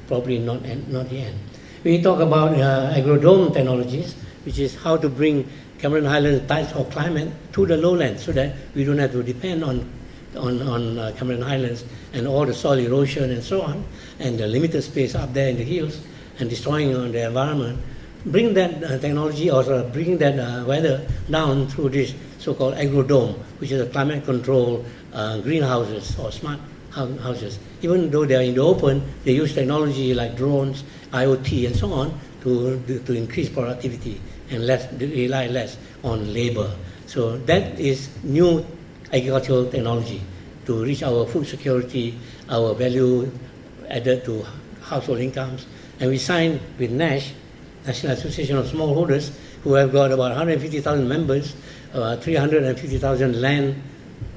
probably not the end. We talk about agrodome technologies, which is how to bring Cameron Highlands types of climate to the lowlands, so that we don't have to depend on Cameron Highlands and all the soil erosion and so on, and the limited space up there in the hills and destroying the environment. Bring that technology, or bring that weather down through this so-called agrodome, which is a climate control greenhouses or smart houses. Even though they are in the open, they use technology like drones, IoT, and so on to increase productivity and rely less on labor. So that is new agricultural technology to reach our food security, our value added to household incomes. And we signed with NASH, National Association of Smallholders, who have got about 150,000 members, 350,000 land,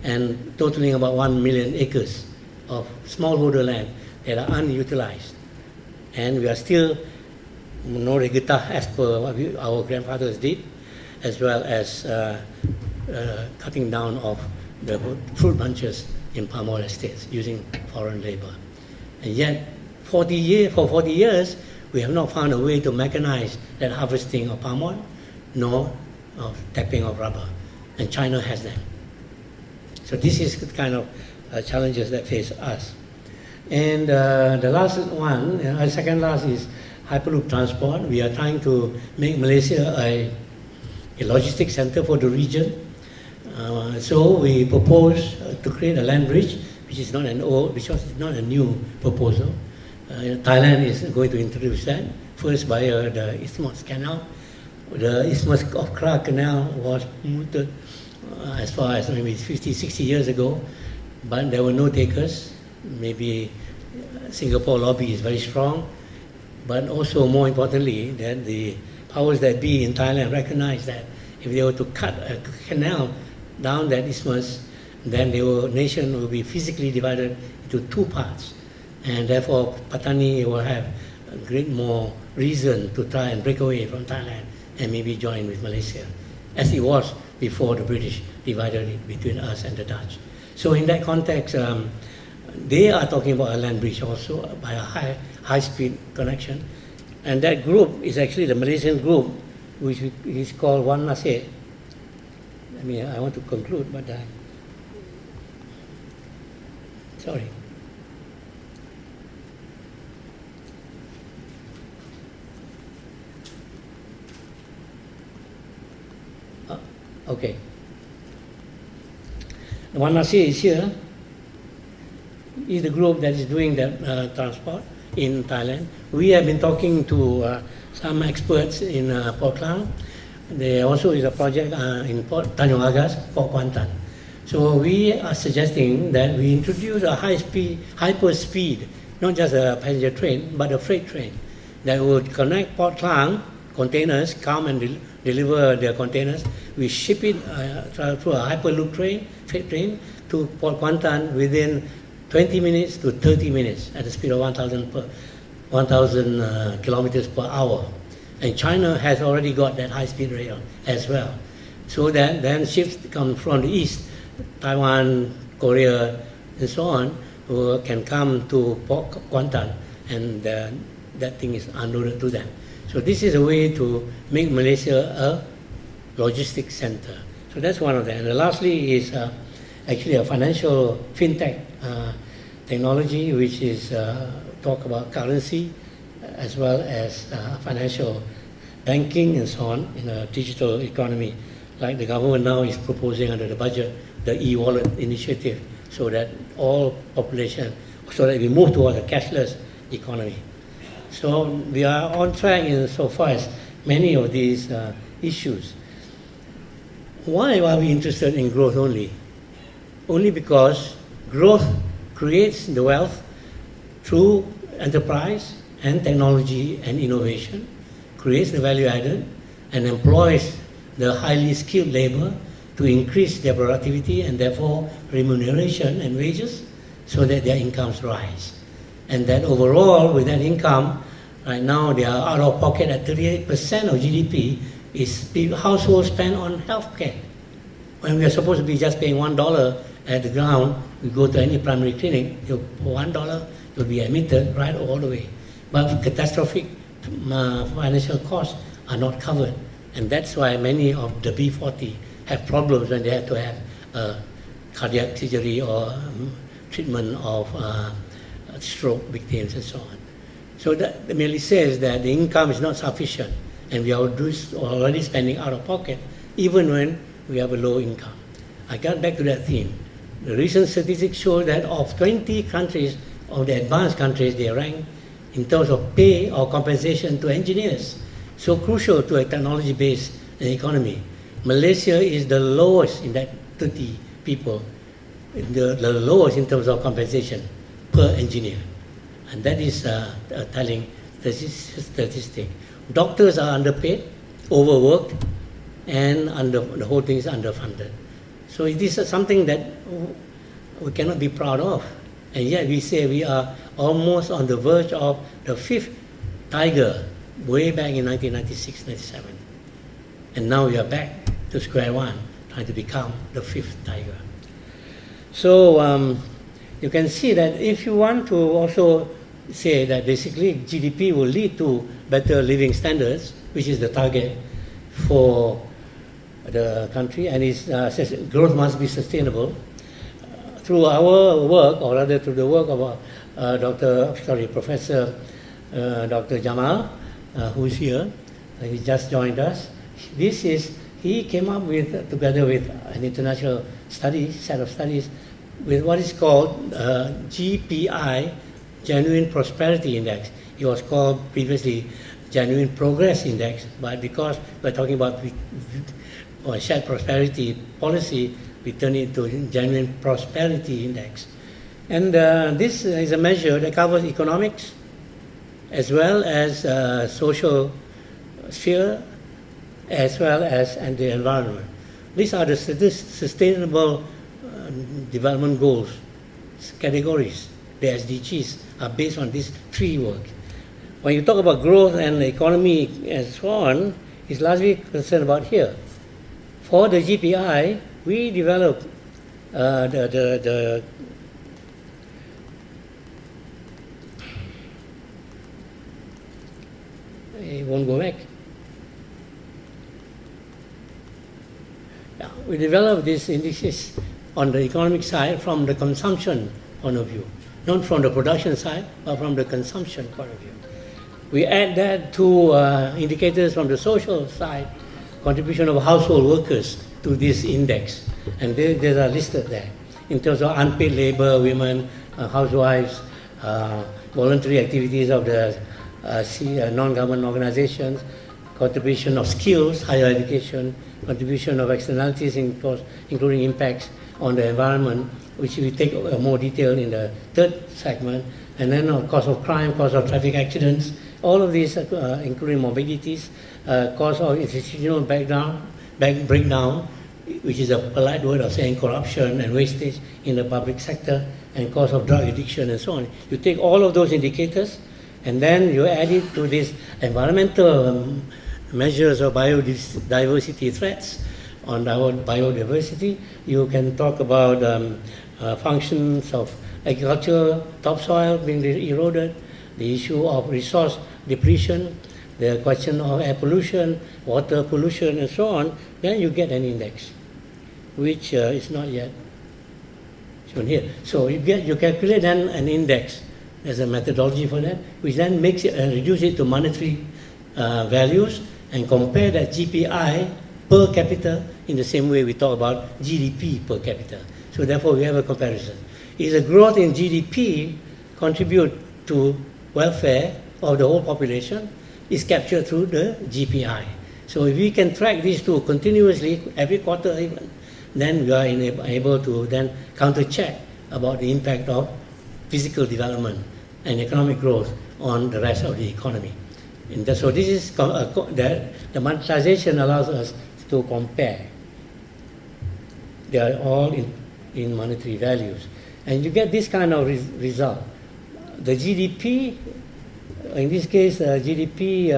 and totaling about 1 million acres of smallholder land that are unutilized. And we are still no regatta as per what our grandfathers did, as well as cutting down of the fruit bunches in palm oil estates using foreign labor. And yet, for 40 years, we have not found a way to mechanize that harvesting of palm oil, nor of tapping of rubber. And China has them. So this is the kind of challenges that face us. And the last one, second last, is Hyperloop Transport. We are trying to make Malaysia a logistics center for the region. So we propose to create a land bridge, which is not a new proposal. Thailand is going to introduce that, first by the Isthmus Canal. The Isthmus of Kra Canal was mooted as far as maybe 50, 60 years ago, but there were no takers. Maybe Singapore lobby is very strong, but also more importantly, that the powers that be in Thailand recognize that if they were to cut a canal down that isthmus, then the nation will be physically divided into two parts. And therefore, Patani will have a great more reason to try and break away from Thailand and maybe join with Malaysia, as it was before the British divided it between us and the Dutch. So in that context, they are talking about a land bridge also by a high-speed connection. And that group is actually the Malaysian group, which is called Wan Nasir. I want to conclude, but sorry. Okay. Wan Nasir is here. Is the group that is doing that transport in Thailand. We have been talking to some experts in Port Klang. There also is a project in Tanjong Agas, Port Kuantan. So we are suggesting that we introduce a hyper-speed, not just a passenger train, but a freight train that would connect Port Klang, containers come and deliver their containers. We ship it through a Hyperloop train, freight train, to Port Kuantan within 20 minutes to 30 minutes at the speed of 1,000 kilometers per hour. And China has already got that high-speed rail as well. So that then ships come from the east, Taiwan, Korea, and so on, who can come to Port Kuantan, and that thing is unloaded to them. So this is a way to make Malaysia a logistics center. So that's one of them. And lastly is actually a financial fintech technology, which is talk about currency as well as financial banking and so on in a digital economy. Like the government now is proposing under the budget the e-wallet initiative, so that all population, so that we move towards a cashless economy. So we are on track in so far as many of these issues. Why are we interested in growth only? Only because growth creates the wealth through enterprise and technology and innovation, creates the value added, and employs the highly skilled labor to increase their productivity and therefore remuneration and wages, so that their incomes rise. And that overall, with that income, right now they are out of pocket at 38% of GDP is household spend on healthcare. When we are supposed to be just paying $1 at the ground, we go to any primary clinic, for $1, you'll be admitted right all the way. But catastrophic financial costs are not covered. And that's why many of the B40 have problems when they have to have cardiac surgery or treatment of stroke victims and so on. So that merely says that the income is not sufficient, and we are already spending out of pocket, even when we have a low income. I got back to that theme. The recent statistics show that of 20 countries, of the advanced countries, they rank in terms of pay or compensation to engineers, so crucial to a technology-based economy. Malaysia is the lowest in that 30 people, the lowest in terms of compensation per engineer. And that is a telling statistic. Doctors are underpaid, overworked, and the whole thing is underfunded. So it is something that we cannot be proud of. And yet we say we are almost on the verge of the fifth tiger way back in 1996-97. And now we are back to square one, trying to become the fifth tiger. So you can see that if you want to also say that basically GDP will lead to better living standards, which is the target for the country, and says growth must be sustainable. Through our work, or rather through the work of Professor Dr. Jamal, who's here, he just joined us. He came up with, together with an international set of studies, with what is called GPI, Genuine Prosperity Index. It was called previously Genuine Progress Index, but because we're talking about shared prosperity policy, we turn it to Genuine Prosperity Index. And this is a measure that covers economics as well as social sphere, as well as and the environment. These are the sustainable development goals, categories. The SDGs are based on these three works. When you talk about growth and the economy and so on, it's largely concerned about here. For the GPI, we developed it won't go back. Yeah, we developed these indices on the economic side from the consumption point of view, not from the production side, but from the consumption point of view. We add that to indicators from the social side, contribution of household workers to this index, and they are listed there in terms of unpaid labor, women, housewives, voluntary activities of the non-government organizations, contribution of skills, higher education, contribution of externalities, including impacts on the environment, which we take more detail in the third segment, and then cost of crime, cost of traffic accidents, all of these, including morbidities, cost of institutional breakdown, which is a polite word of saying corruption and wastage in the public sector, and cost of drug addiction and so on. You take all of those indicators, and then you add it to these environmental measures of biodiversity threats on our biodiversity. You can talk about functions of agriculture, topsoil being eroded, the issue of resource depletion, the question of air pollution, water pollution, and so on. Then you get an index. which is not yet shown here. So you calculate then an index. There's a methodology for that, which then makes it reduce it to monetary values and compare that GPI per capita in the same way we talk about GDP per capita. So therefore, we have a comparison. Is the growth in GDP contribute to welfare of the whole population is captured through the GPI. So if we can track these two continuously, every quarter even, then we are able to then counter-check about the impact of physical development and economic growth on the rest of the economy. And so this is the monetization allows us to compare. They are all in monetary values. And you get this kind of result. The GDP, in this case, GDP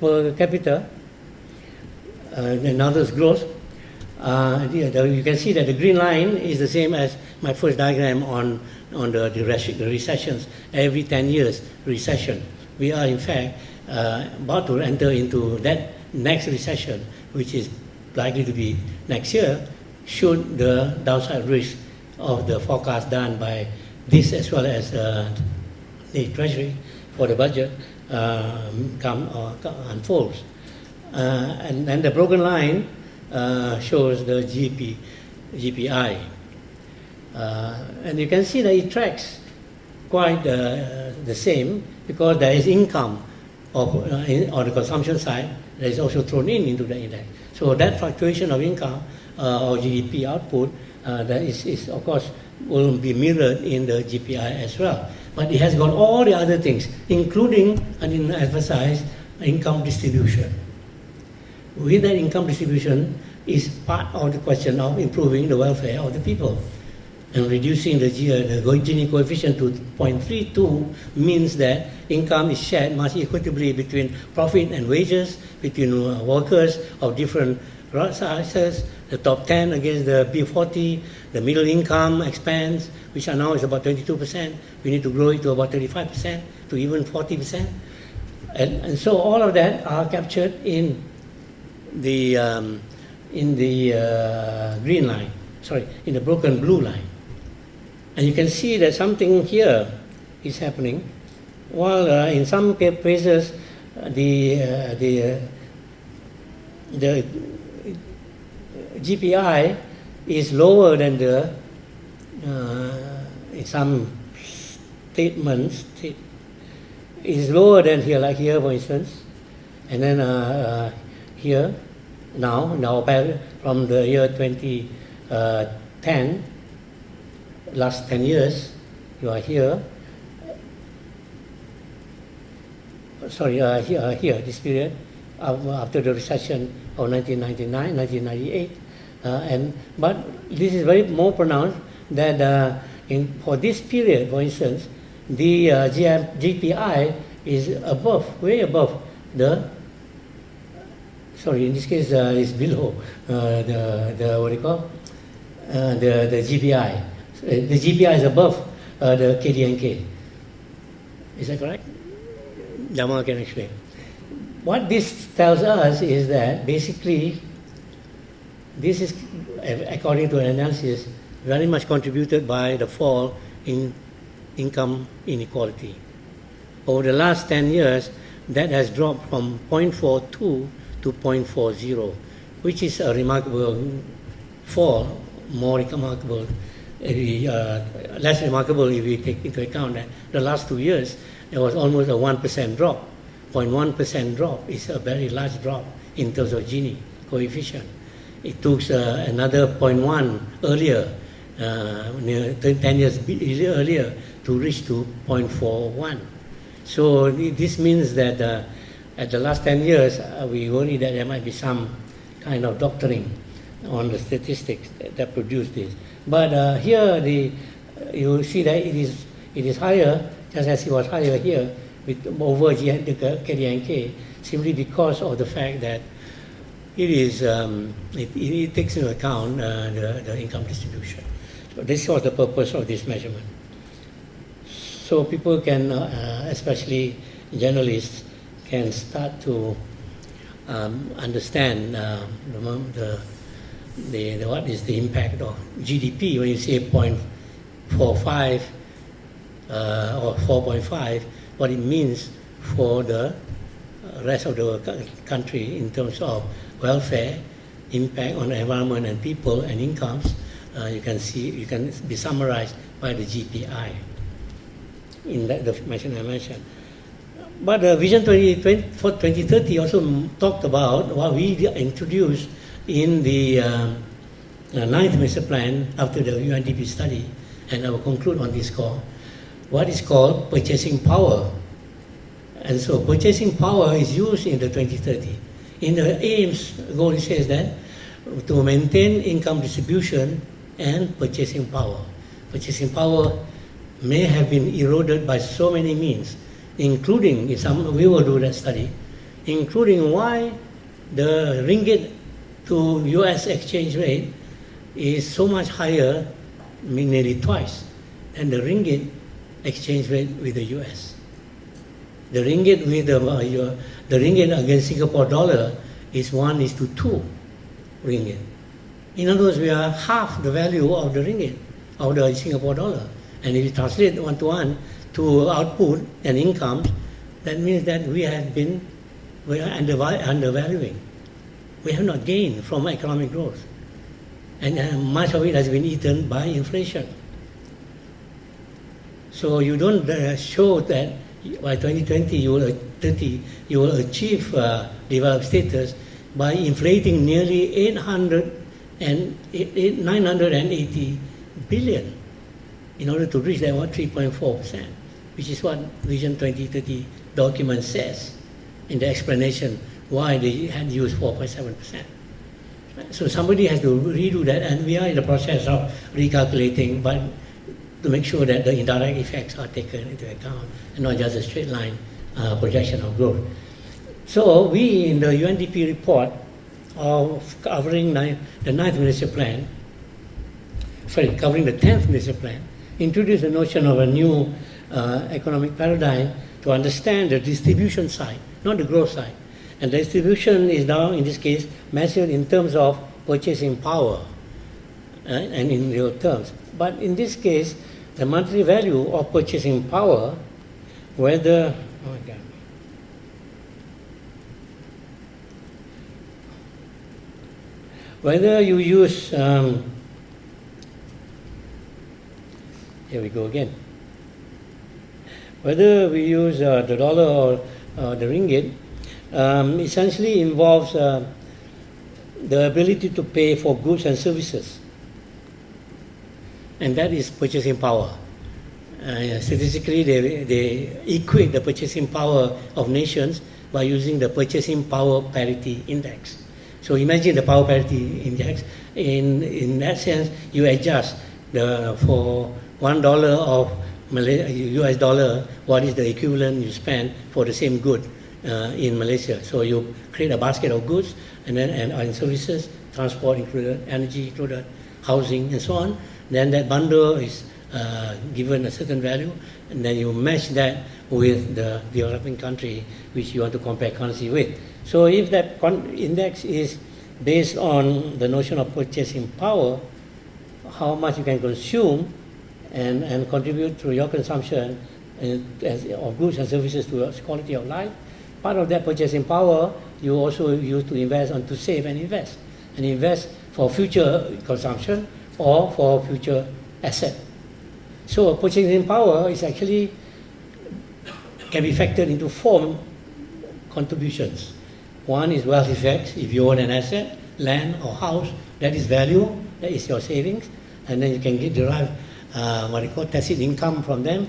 per capita, and others growth, you can see that the green line is the same as my first diagram on the recessions. Every 10 years recession. We are in fact about to enter into that next recession, which is likely to be next year, should the downside risk of the forecast done by this as well as the Treasury for the budget unfolds. And then the broken line shows the GPI. And you can see that it tracks quite the same, because there is income on the consumption side that is also thrown into the index. So that fluctuation of income or GDP output that is of course will be mirrored in the GPI as well. But it has got all the other things, including, and in emphasize, income distribution. With that income distribution is part of the question of improving the welfare of the people. And reducing the Gini coefficient to 0.32 means that income is shared much equitably between profit and wages, between workers of different sizes, the top 10 against the B40, the middle income expands, which are now is about 22%. We need to grow it to about 35%, to even 40%. And so all of that are captured in the green line, in the broken blue line. And you can see that something here is happening. While in some places the GPI is lower than the in some statements is lower than here, like here for instance, and then here now from the year 2010. Last 10 years, you are here. Here, this period, after the recession of 1999, 1998. But this is very more pronounced that for this period, for instance, the GPI is way above in this case, is below the GPI. The GPI is above the KDNK. Is that correct? Jamal can explain. What this tells us is that basically this is, according to an analysis, very much contributed by the fall in income inequality. Over the last 10 years, that has dropped from 0.42 to 0.40, which is a remarkable fall, more remarkable. Less remarkable if we take into account that the last 2 years there was almost a 1% drop. 0.1% drop is a very large drop in terms of Gini coefficient. It took another 0.1 earlier, 10 years earlier, to reach to 0.41. So this means that at the last 10 years we worry that there might be some kind of doctoring on the statistics that produce this. But here you see that it is higher, just as it was higher here with over the KDNK, simply because of the fact that it takes into account the income distribution. So this was the purpose of this measurement. So people can, especially journalists, can start to understand what is the impact of GDP when you say 0.45 or 4.5, what it means for the rest of the country in terms of welfare, impact on the environment and people and incomes. You can be summarized by the GPI in that definition I mentioned. But the Vision 2020 for 2030 also talked about what we introduced in the 9th Master Plan after the UNDP study, and I will conclude on this call, what is called purchasing power. And so purchasing power is used in the 2030. In the aims goal, it says that to maintain income distribution and purchasing power. Purchasing power may have been eroded by so many means, including, we will do that study, including why the ringgit to US exchange rate is so much higher, nearly twice, than the ringgit exchange rate with the US. The ringgit with the ringgit against Singapore dollar is 1:2 ringgit. In other words, we are half the value of the ringgit, of the Singapore dollar. And if you translate 1-to-1 to output and income, that means that we are undervaluing. We have not gained from economic growth. And much of it has been eaten by inflation. So you don't show that by 2020 you will achieve developed status by inflating nearly 980 billion in order to reach that 3.4%, which is what Vision 2030 document says in the explanation why they had used 4.7%. So somebody has to redo that, and we are in the process of recalculating, but to make sure that the indirect effects are taken into account and not just a straight line projection of growth. So we, in the UNDP report of covering the 9th Malaysia Plan, covering the 10th Malaysia Plan, introduced the notion of a new economic paradigm to understand the distribution side, not the growth side. And the distribution is now, in this case, measured in terms of purchasing power and in real terms. But in this case, the monetary value of purchasing power, whether you use, here we go again, whether we use the dollar or the ringgit, essentially involves the ability to pay for goods and services. And that is purchasing power. Statistically, they equate the purchasing power of nations by using the purchasing power parity index. So imagine the power parity index. In that sense, you adjust for $1 of US dollar, what is the equivalent you spend for the same good in Malaysia. So you create a basket of goods and services, transport included, energy included, housing, and so on. Then that bundle is given a certain value, and then you match that with the developing country which you want to compare currency with. So if that index is based on the notion of purchasing power, how much you can consume and contribute through your consumption of goods and services to your quality of life, part of that purchasing power you also use to invest and to save and invest for future consumption or for future asset. So purchasing power is actually can be factored into 4 contributions. One is wealth effects. If you own an asset, land or house, that is value, that is your savings, and then you can derive what you call tacit income from them.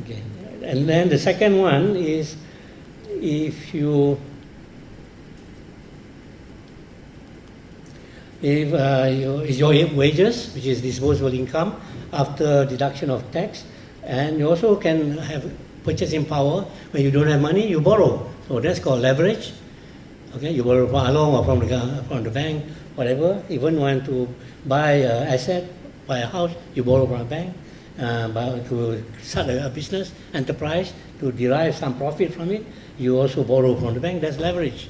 Okay. And then the second one is if your wages, which is disposable income after deduction of tax, and you also can have purchasing power. When you don't have money, you borrow. So that's called leverage. Okay, you borrow from along or from the bank, whatever. Even want to buy an asset, buy a house, you borrow from a bank. to start a business, enterprise, to derive some profit from it, you also borrow from the bank. That's leverage.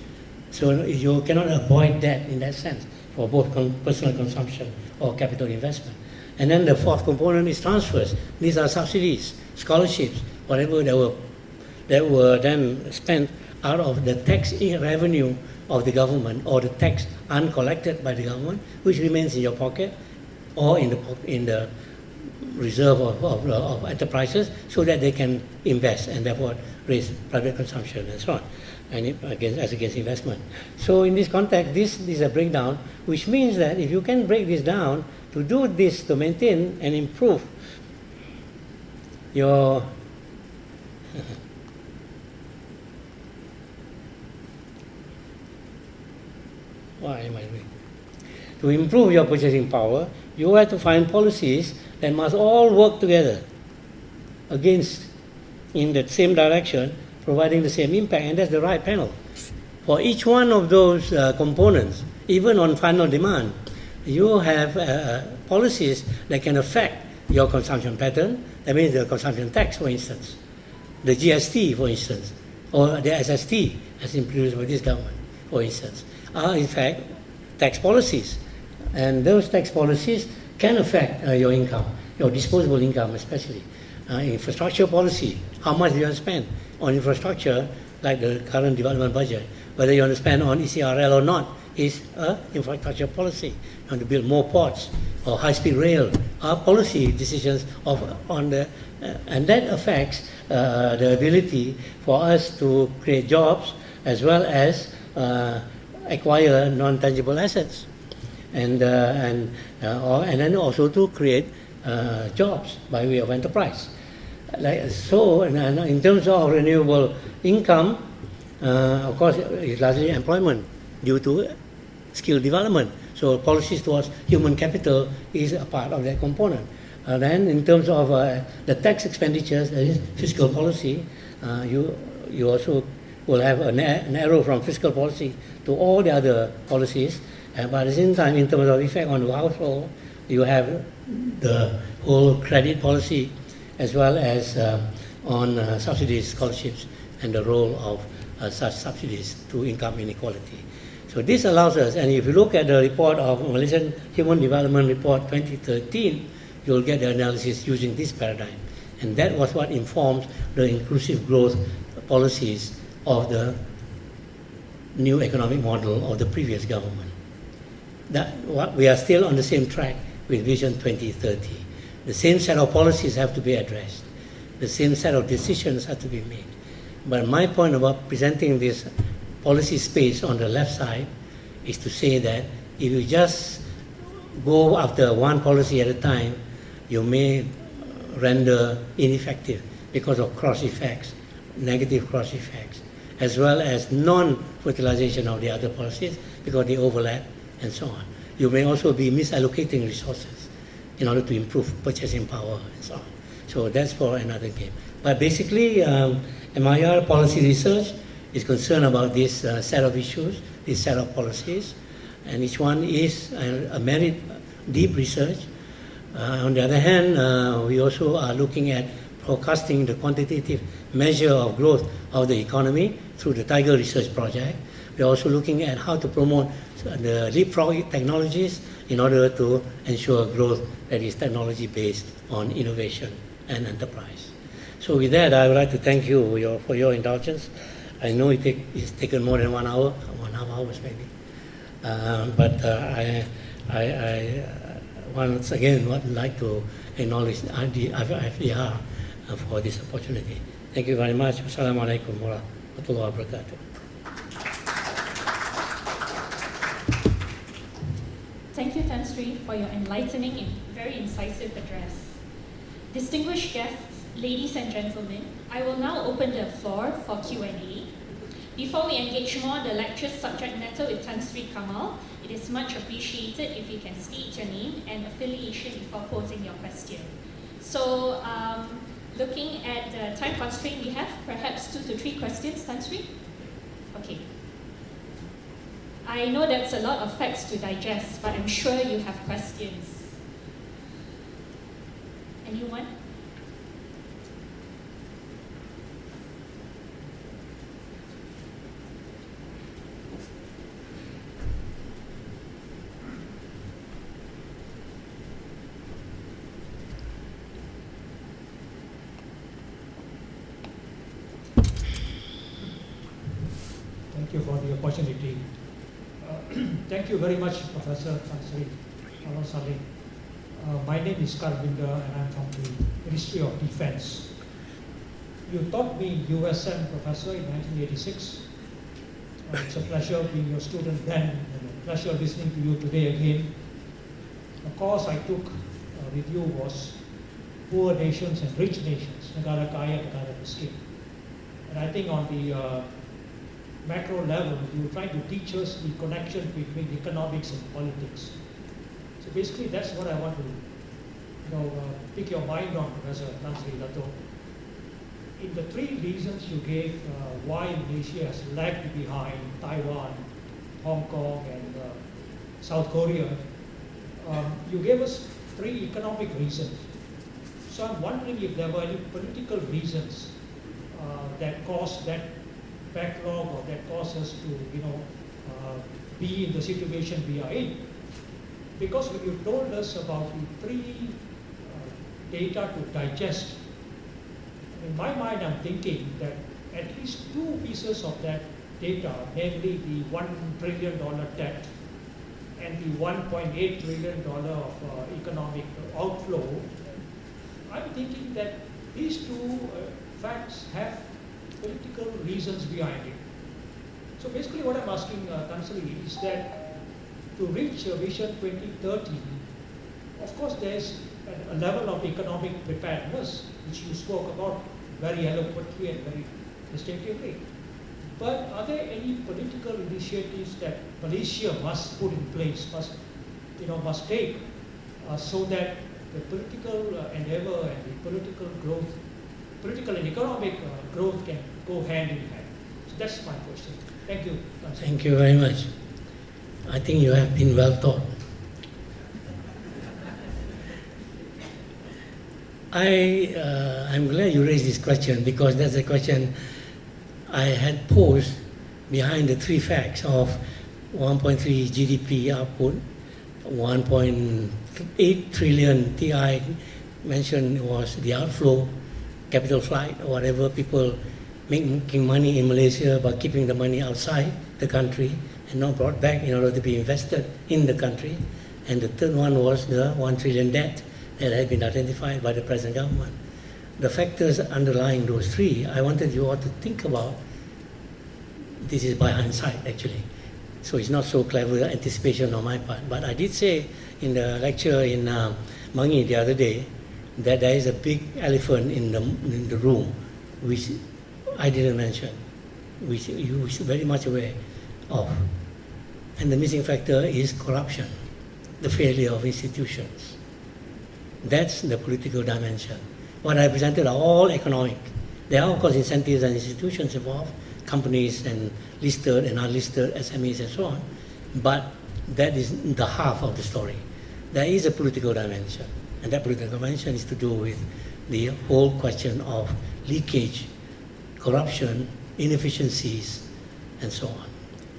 So you cannot avoid that in that sense for both personal consumption or capital investment. And then the fourth component is transfers. These are subsidies, scholarships, whatever that were then spent out of the tax revenue of the government or the tax uncollected by the government, which remains in your pocket or in the reserve of enterprises, so that they can invest and therefore raise private consumption and so on, and against investment. So in this context, this is a breakdown, which means that if you can break this down, to do this, to maintain and improve your why am I doing? To improve your purchasing power, you have to find policies that must all work together in the same direction, providing the same impact, and that's the right panel. For each one of those components, even on final demand, you have policies that can affect your consumption pattern. That means the consumption tax, for instance, the GST, for instance, or the SST, as introduced by this government, for instance, are in fact tax policies. And those tax policies can affect your income, your disposable income especially. Infrastructure policy, how much do you want to spend on infrastructure, like the current development budget, whether you want to spend on ECRL or not, is infrastructure policy. You want to build more ports or high-speed rail, are policy decisions and that affects the ability for us to create jobs as well as acquire non-tangible assets, and then also to create jobs by way of enterprise. So, in terms of renewable income, of course, it's largely employment due to skill development. So policies towards human capital is a part of that component. Then in terms of the tax expenditures, that is fiscal policy, you also will have an arrow from fiscal policy to all the other policies. But at the same time, in terms of effect on the household, you have the whole credit policy as well as on subsidies, scholarships, and the role of such subsidies to income inequality. So this allows us, and if you look at the report of Malaysian Human Development Report 2013, you'll get the analysis using this paradigm. And that was what informs the inclusive growth policies of the new economic model of the previous government. We are still on the same track with Vision 2030. The same set of policies have to be addressed. The same set of decisions have to be made. But my point about presenting this policy space on the left side is to say that if you just go after one policy at a time, you may render ineffective because of cross effects, negative cross effects, as well as non-fertilization of the other policies because they overlap and so on. You may also be misallocating resources in order to improve purchasing power and so on. So that's for another game. But basically, MIER policy research is concerned about this set of issues, this set of policies, and each one is a merit deep research. On the other hand, we also are looking at forecasting the quantitative measure of growth of the economy through the Tiger Research Project. We're also looking at how to promote the leapfrog technologies in order to ensure growth that is technology-based on innovation and enterprise. So with that, I would like to thank you for your indulgence. I know it's taken more than 1 hour, 1.5 hours maybe. But I once again would like to acknowledge IDFR for this opportunity. Thank you very much. Wassalamualaikum warahmatullahi wabarakatuh. Thank you, Tan Sri, for your enlightening and very incisive address. Distinguished guests, ladies and gentlemen, I will now open the floor for Q&A. Before we engage more the lecture subject matter with Tan Sri Kamal, it is much appreciated if you can state your name and affiliation before posing your question. So, looking at the time constraint we have, perhaps 2 to 3 questions, Tan Sri? Okay. I know that's a lot of facts to digest, but I'm sure you have questions. Anyone? Thank you for the opportunity. Thank you very much, Professor Tan Sri Kamal Salih. My name is Karvinda and I'm from the Ministry of Defense. You taught me USM professor in 1986. It's a pleasure being your student then and a pleasure listening to you today again. The course I took with you was Poor Nations and Rich Nations, Negara Kaya, Negara Miskin. And I think on the macro level, you try to teach us the connection between economics and politics. So basically, that's what I want to, pick your mind on, Professor Tan Sri Datuk. In the three reasons you gave why Malaysia has lagged behind Taiwan, Hong Kong, and South Korea, you gave us three economic reasons. So I'm wondering if there were any political reasons that caused that backlog or that caused us to, be in the situation we are in. Because when you told us about the three data to digest, in my mind I'm thinking that at least two pieces of that data, namely the $1 trillion debt and the $1.8 trillion of economic outflow, I'm thinking that these two facts have political reasons behind it. So basically what I'm asking Tan Sri is that to reach Vision 2030, of course there's a level of economic preparedness, which you spoke about very eloquently and very distinctively. But are there any political initiatives that Malaysia must put in place, must take, so that the political endeavor and the political and economic growth can go hand in hand? So that's my question. Thank you. Thank you very much. I think you have been well taught. I'm glad you raised this question because that's a question I had posed behind the three facts of 1.3 GDP output, 1.8 trillion TI mentioned was the outflow, capital flight, or whatever, people making money in Malaysia but keeping the money outside the country and not brought back in order to be invested in the country. And the third one was the 1 trillion debt that had been identified by the present government. The factors underlying those three, I wanted you all to think about. This is by hindsight, actually. So it's not so clever anticipation on my part. But I did say in the lecture in Mangi the other day that there is a big elephant in the room, which I didn't mention, which you are very much aware of. And the missing factor is corruption, the failure of institutions. That's the political dimension. What I presented are all economic. There are, of course, incentives and institutions involved, companies and listed and unlisted SMEs and so on, but that is the half of the story. There is a political dimension, and that political dimension is to do with the whole question of leakage, corruption, inefficiencies, and so on.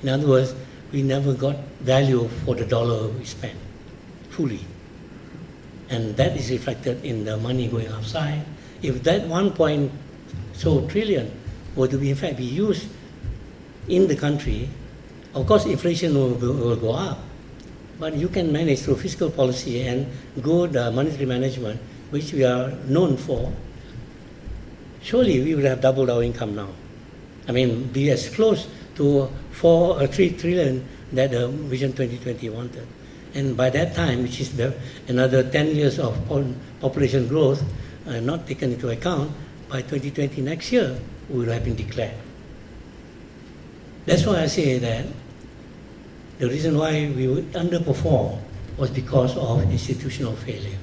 In other words, we never got value for the dollar we spent, fully. And that is reflected in the money going outside. If that 1 trillion were to be in fact be used in the country, of course inflation will go up. But you can manage through fiscal policy and good monetary management, which we are known for. Surely we would have doubled our income now. I mean, be as close to 3 trillion that Vision 2020 wanted. And by that time, which is another 10 years of population growth not taken into account, by 2020 next year, we will have been declared. That's why I say that the reason why we would underperform was because of institutional failure.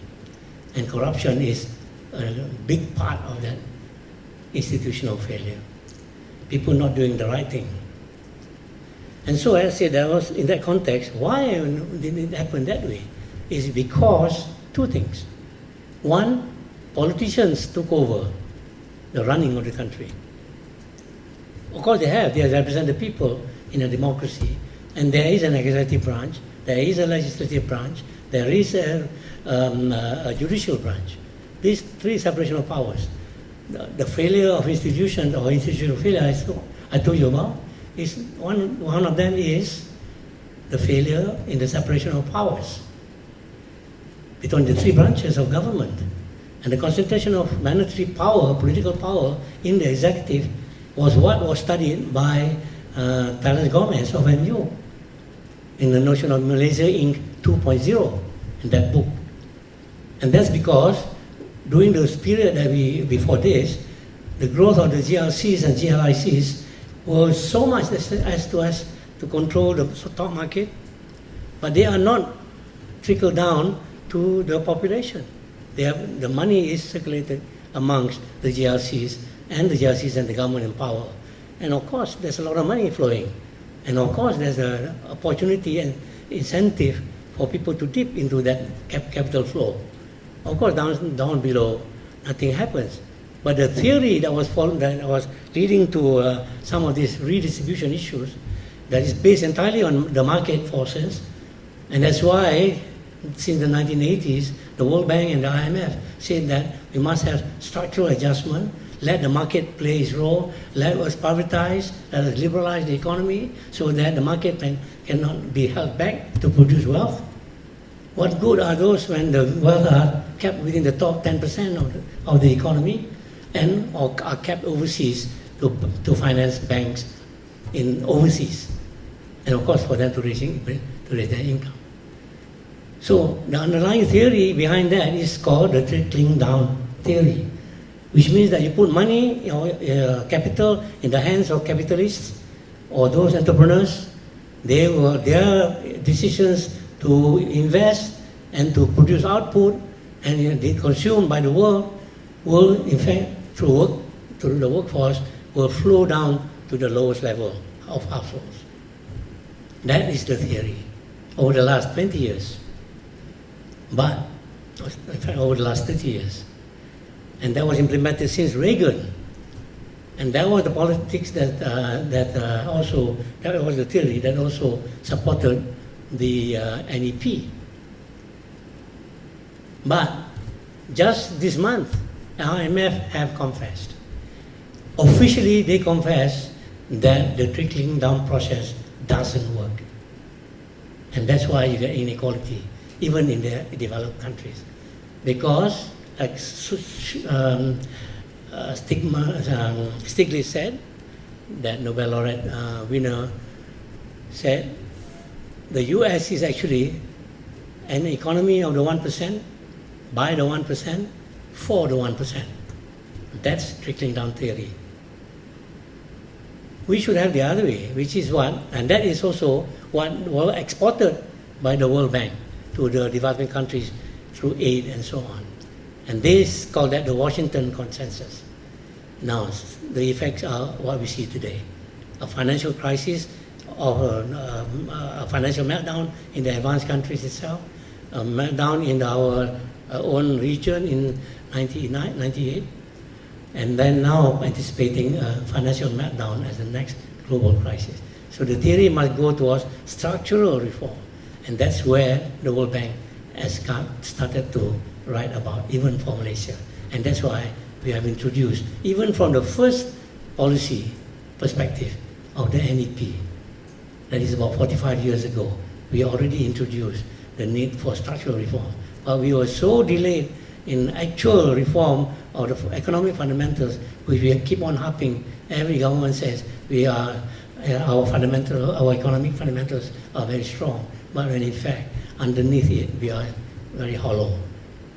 And corruption is a big part of that institutional failure. People not doing the right thing. And so I said that was in that context, why did it happen that way? Is because two things. One, politicians took over the running of the country. Of course they represent the people in a democracy, and there is an executive branch, there is a legislative branch, there is a judicial branch. These three separation of powers. The failure of institutions or institutional failure I told you about, is one of them is the failure in the separation of powers between the three branches of government. And the concentration of monetary power, political power in the executive was what was studied by Terence Gomez of MU in the Notion of Malaysia Inc. 2.0 in that book. And that's because during this period before this, the growth of the GLCs and GLICs was so much as to control the stock market, but they are not trickled down to the population. The money is circulated amongst the GLCs and the government in power. And of course, there's a lot of money flowing. And of course, there's an opportunity and incentive for people to dip into that capital flow. Of course, down below, nothing happens. But the theory that was leading to some of these redistribution issues, that is based entirely on the market forces, and that's why since the 1980s, the World Bank and the IMF said that we must have structural adjustment, let the market play its role, let us privatize, let us liberalize the economy so that the market cannot be held back to produce wealth. What good are those when the wealth are kept within the top 10% of the economy and or are kept overseas to finance banks in overseas, and of course for them to raise their income. So the underlying theory behind that is called the trickling down theory, which means that you put money, capital in the hands of capitalists or those entrepreneurs. Their decisions to invest and to produce output and be consumed by the world will, in fact, through the workforce, will flow down to the lowest level of households. That is the theory over the last 20 years. But, in fact, over the last 30 years. And that was implemented since Reagan. And that was the politics that was the theory that also supported the NEP. But just this month, IMF have confessed. Officially, they confess that the trickling down process doesn't work. And that's why you get inequality, even in the developed countries. Because, like Stiglitz said, that Nobel laureate winner said, the US is actually an economy of the 1%, by the 1%, for the 1%. That's trickling down theory. We should have the other way, which is what, and that is also what was exported by the World Bank to the developing countries through aid and so on. And they call that the Washington Consensus. Now, the effects are what we see today. A financial crisis, or a financial meltdown in the advanced countries itself, a meltdown in our own region in 98, and then now anticipating a financial meltdown as the next global crisis. So the theory must go towards structural reform, and that's where the World Bank has started to write about, even for Malaysia. And that's why we have introduced, even from the first policy perspective of the NEP, that is about 45 years ago, we already introduced the need for structural reform. But we were so delayed in actual reform of the economic fundamentals, which we keep on harping. Every government says our economic fundamentals are very strong, but when in fact, underneath it, we are very hollow.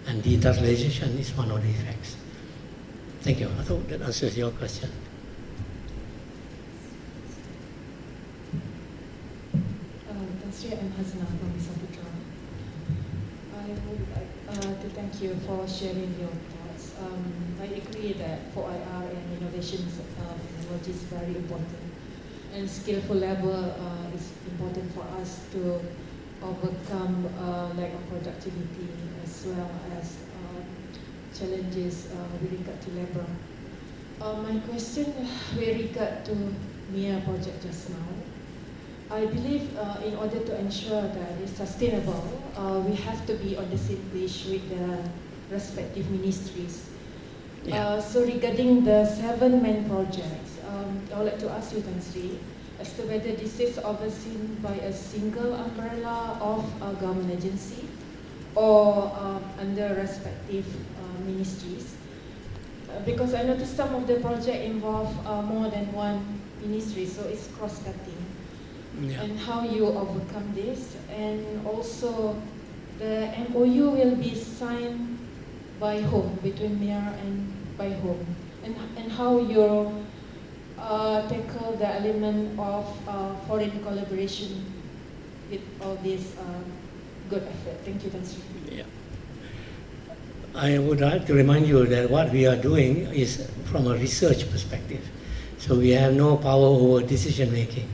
And deindustrialization is one of the effects. Thank you. I hope that answers your question. Tan Sri, I'm Hasana from Saputra. I would like to thank you for sharing your thoughts. I agree that for IR and innovations technology is very important. And skillful labor is important for us to overcome lack of productivity, as well as challenges with regard to labor. My question with regard to MIER project just now, I believe in order to ensure that it's sustainable, we have to be on the same page with the respective ministries. So regarding the 7 main projects, I would like to ask you, Tan Sri, as to whether this is overseen by a single umbrella of a government agency or under respective ministries. Because I noticed some of the project involve more than one ministry, so it's cross-cutting. And how you overcome this, and also the MOU will be signed by whom, between MIER and by whom, and how you tackle the element of foreign collaboration with all this good effort. Thank you, Tan Sri. I would like to remind you that what we are doing is from a research perspective. So we have no power over decision making.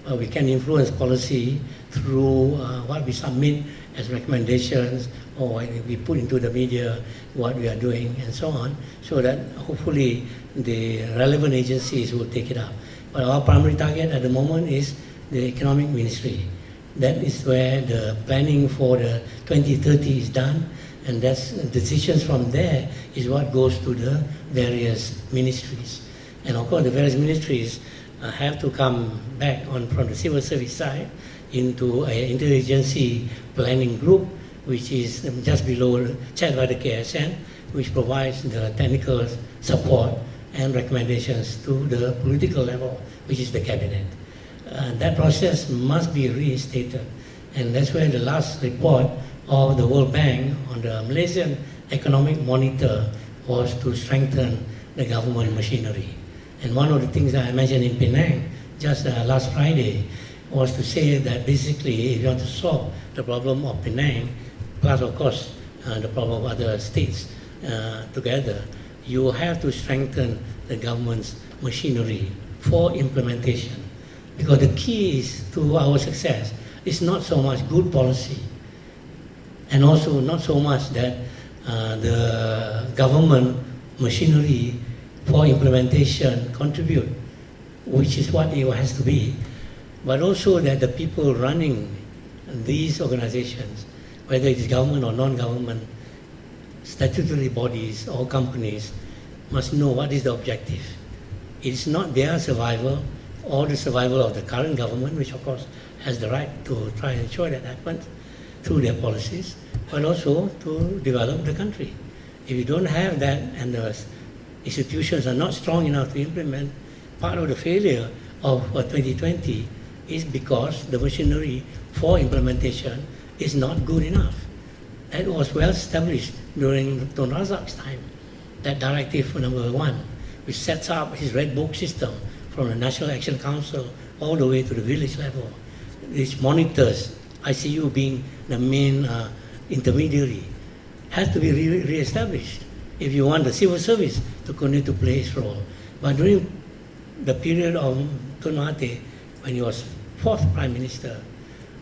We can influence policy through what we submit as recommendations, or what we put into the media, what we are doing, and so on, so that hopefully the relevant agencies will take it up. But our primary target at the moment is the Economic Ministry. That is where the planning for the 2030 is done, and that's decisions from there is what goes to the various ministries. And of course, the various ministries have to come back on from the civil service side into an interagency planning group, which is just below, chaired by the KSN, which provides the technical support and recommendations to the political level, which is the cabinet. That process must be reinstated, and that's where the last report of the World Bank on the Malaysian Economic Monitor was to strengthen the government machinery. And one of the things that I mentioned in Penang just last Friday was to say that basically if you want to solve the problem of Penang, plus of course the problem of other states together, you have to strengthen the government's machinery for implementation. Because the key is to our success is not so much good policy, and also not so much that the government machinery for implementation contribute, which is what it has to be, but also that the people running these organizations, whether it is government or non-government, statutory bodies or companies, must know what is the objective. It's not their survival or the survival of the current government, which of course has the right to try and ensure that happens through their policies, but also to develop the country. If you don't have that and the institutions are not strong enough to implement, part of the failure of 2020 is because the machinery for implementation is not good enough. That was well established during Tun Razak's time, that directive number 1, which sets up his red book system from the National Action Council all the way to the village level, which monitors, ICU being the main intermediary, has to be re-established if you want the civil service to continue to play its role. But during the period of Tun Mahathir, when he was 4th Prime Minister,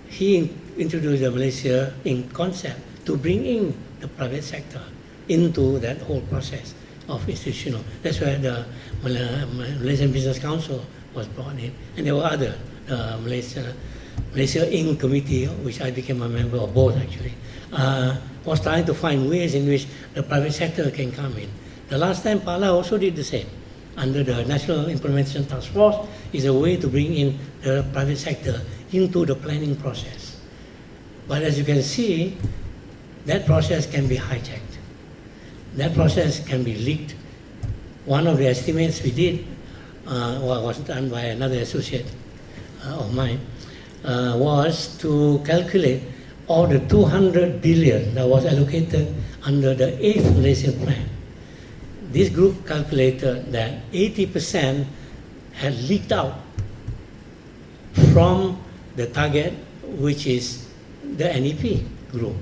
he introduced Malaysia in concept to bring in the private sector into that whole process of institutional. That's where the Malaysian Business Council was brought in, and there were other Malaysia Inc. committee, which I became a member of both actually, was trying to find ways in which the private sector can come in. The last time Pala also did the same. Under the National Implementation Task Force is a way to bring in the private sector into the planning process. But as you can see, that process can be hijacked. That process can be leaked. One of the estimates we did, was done by another associate of mine, was to calculate all the 200 billion that was allocated under the 8th Malaysian Plan. This group calculated that 80% had leaked out from the target, which is the NEP group.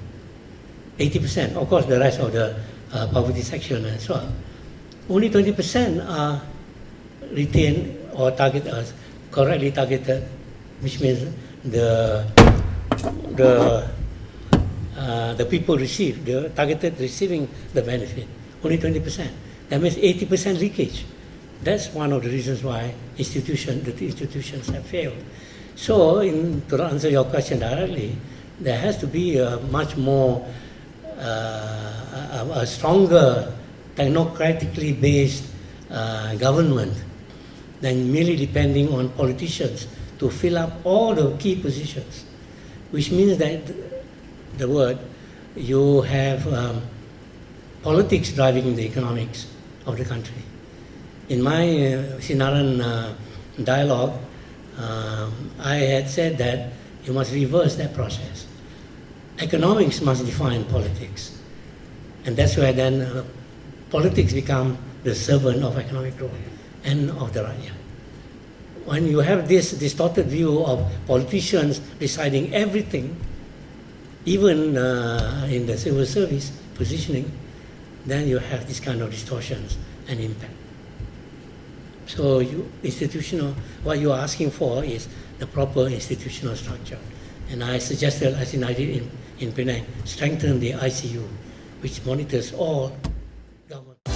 80%, of course the rest of the poverty section and so on. Only 20% are retained or targeted, correctly targeted, which means the people receive, the targeted receiving the benefit. only 20%. That means 80% leakage. That's one of the reasons why the institutions have failed. So, to answer your question directly, there has to be a much more, a stronger, technocratically based government than merely depending on politicians to fill up all the key positions, which means that you have politics driving the economics of the country. In my Sinaran dialogue, I had said that you must reverse that process. Economics must define politics. And that's where then politics become the servant of economic growth and of the rakyat. When you have this distorted view of politicians deciding everything, even in the civil service positioning, then you have this kind of distortions and impact. So what you are asking for is the proper institutional structure. And I suggested, as I did in Penang, strengthen the ICU, which monitors all government.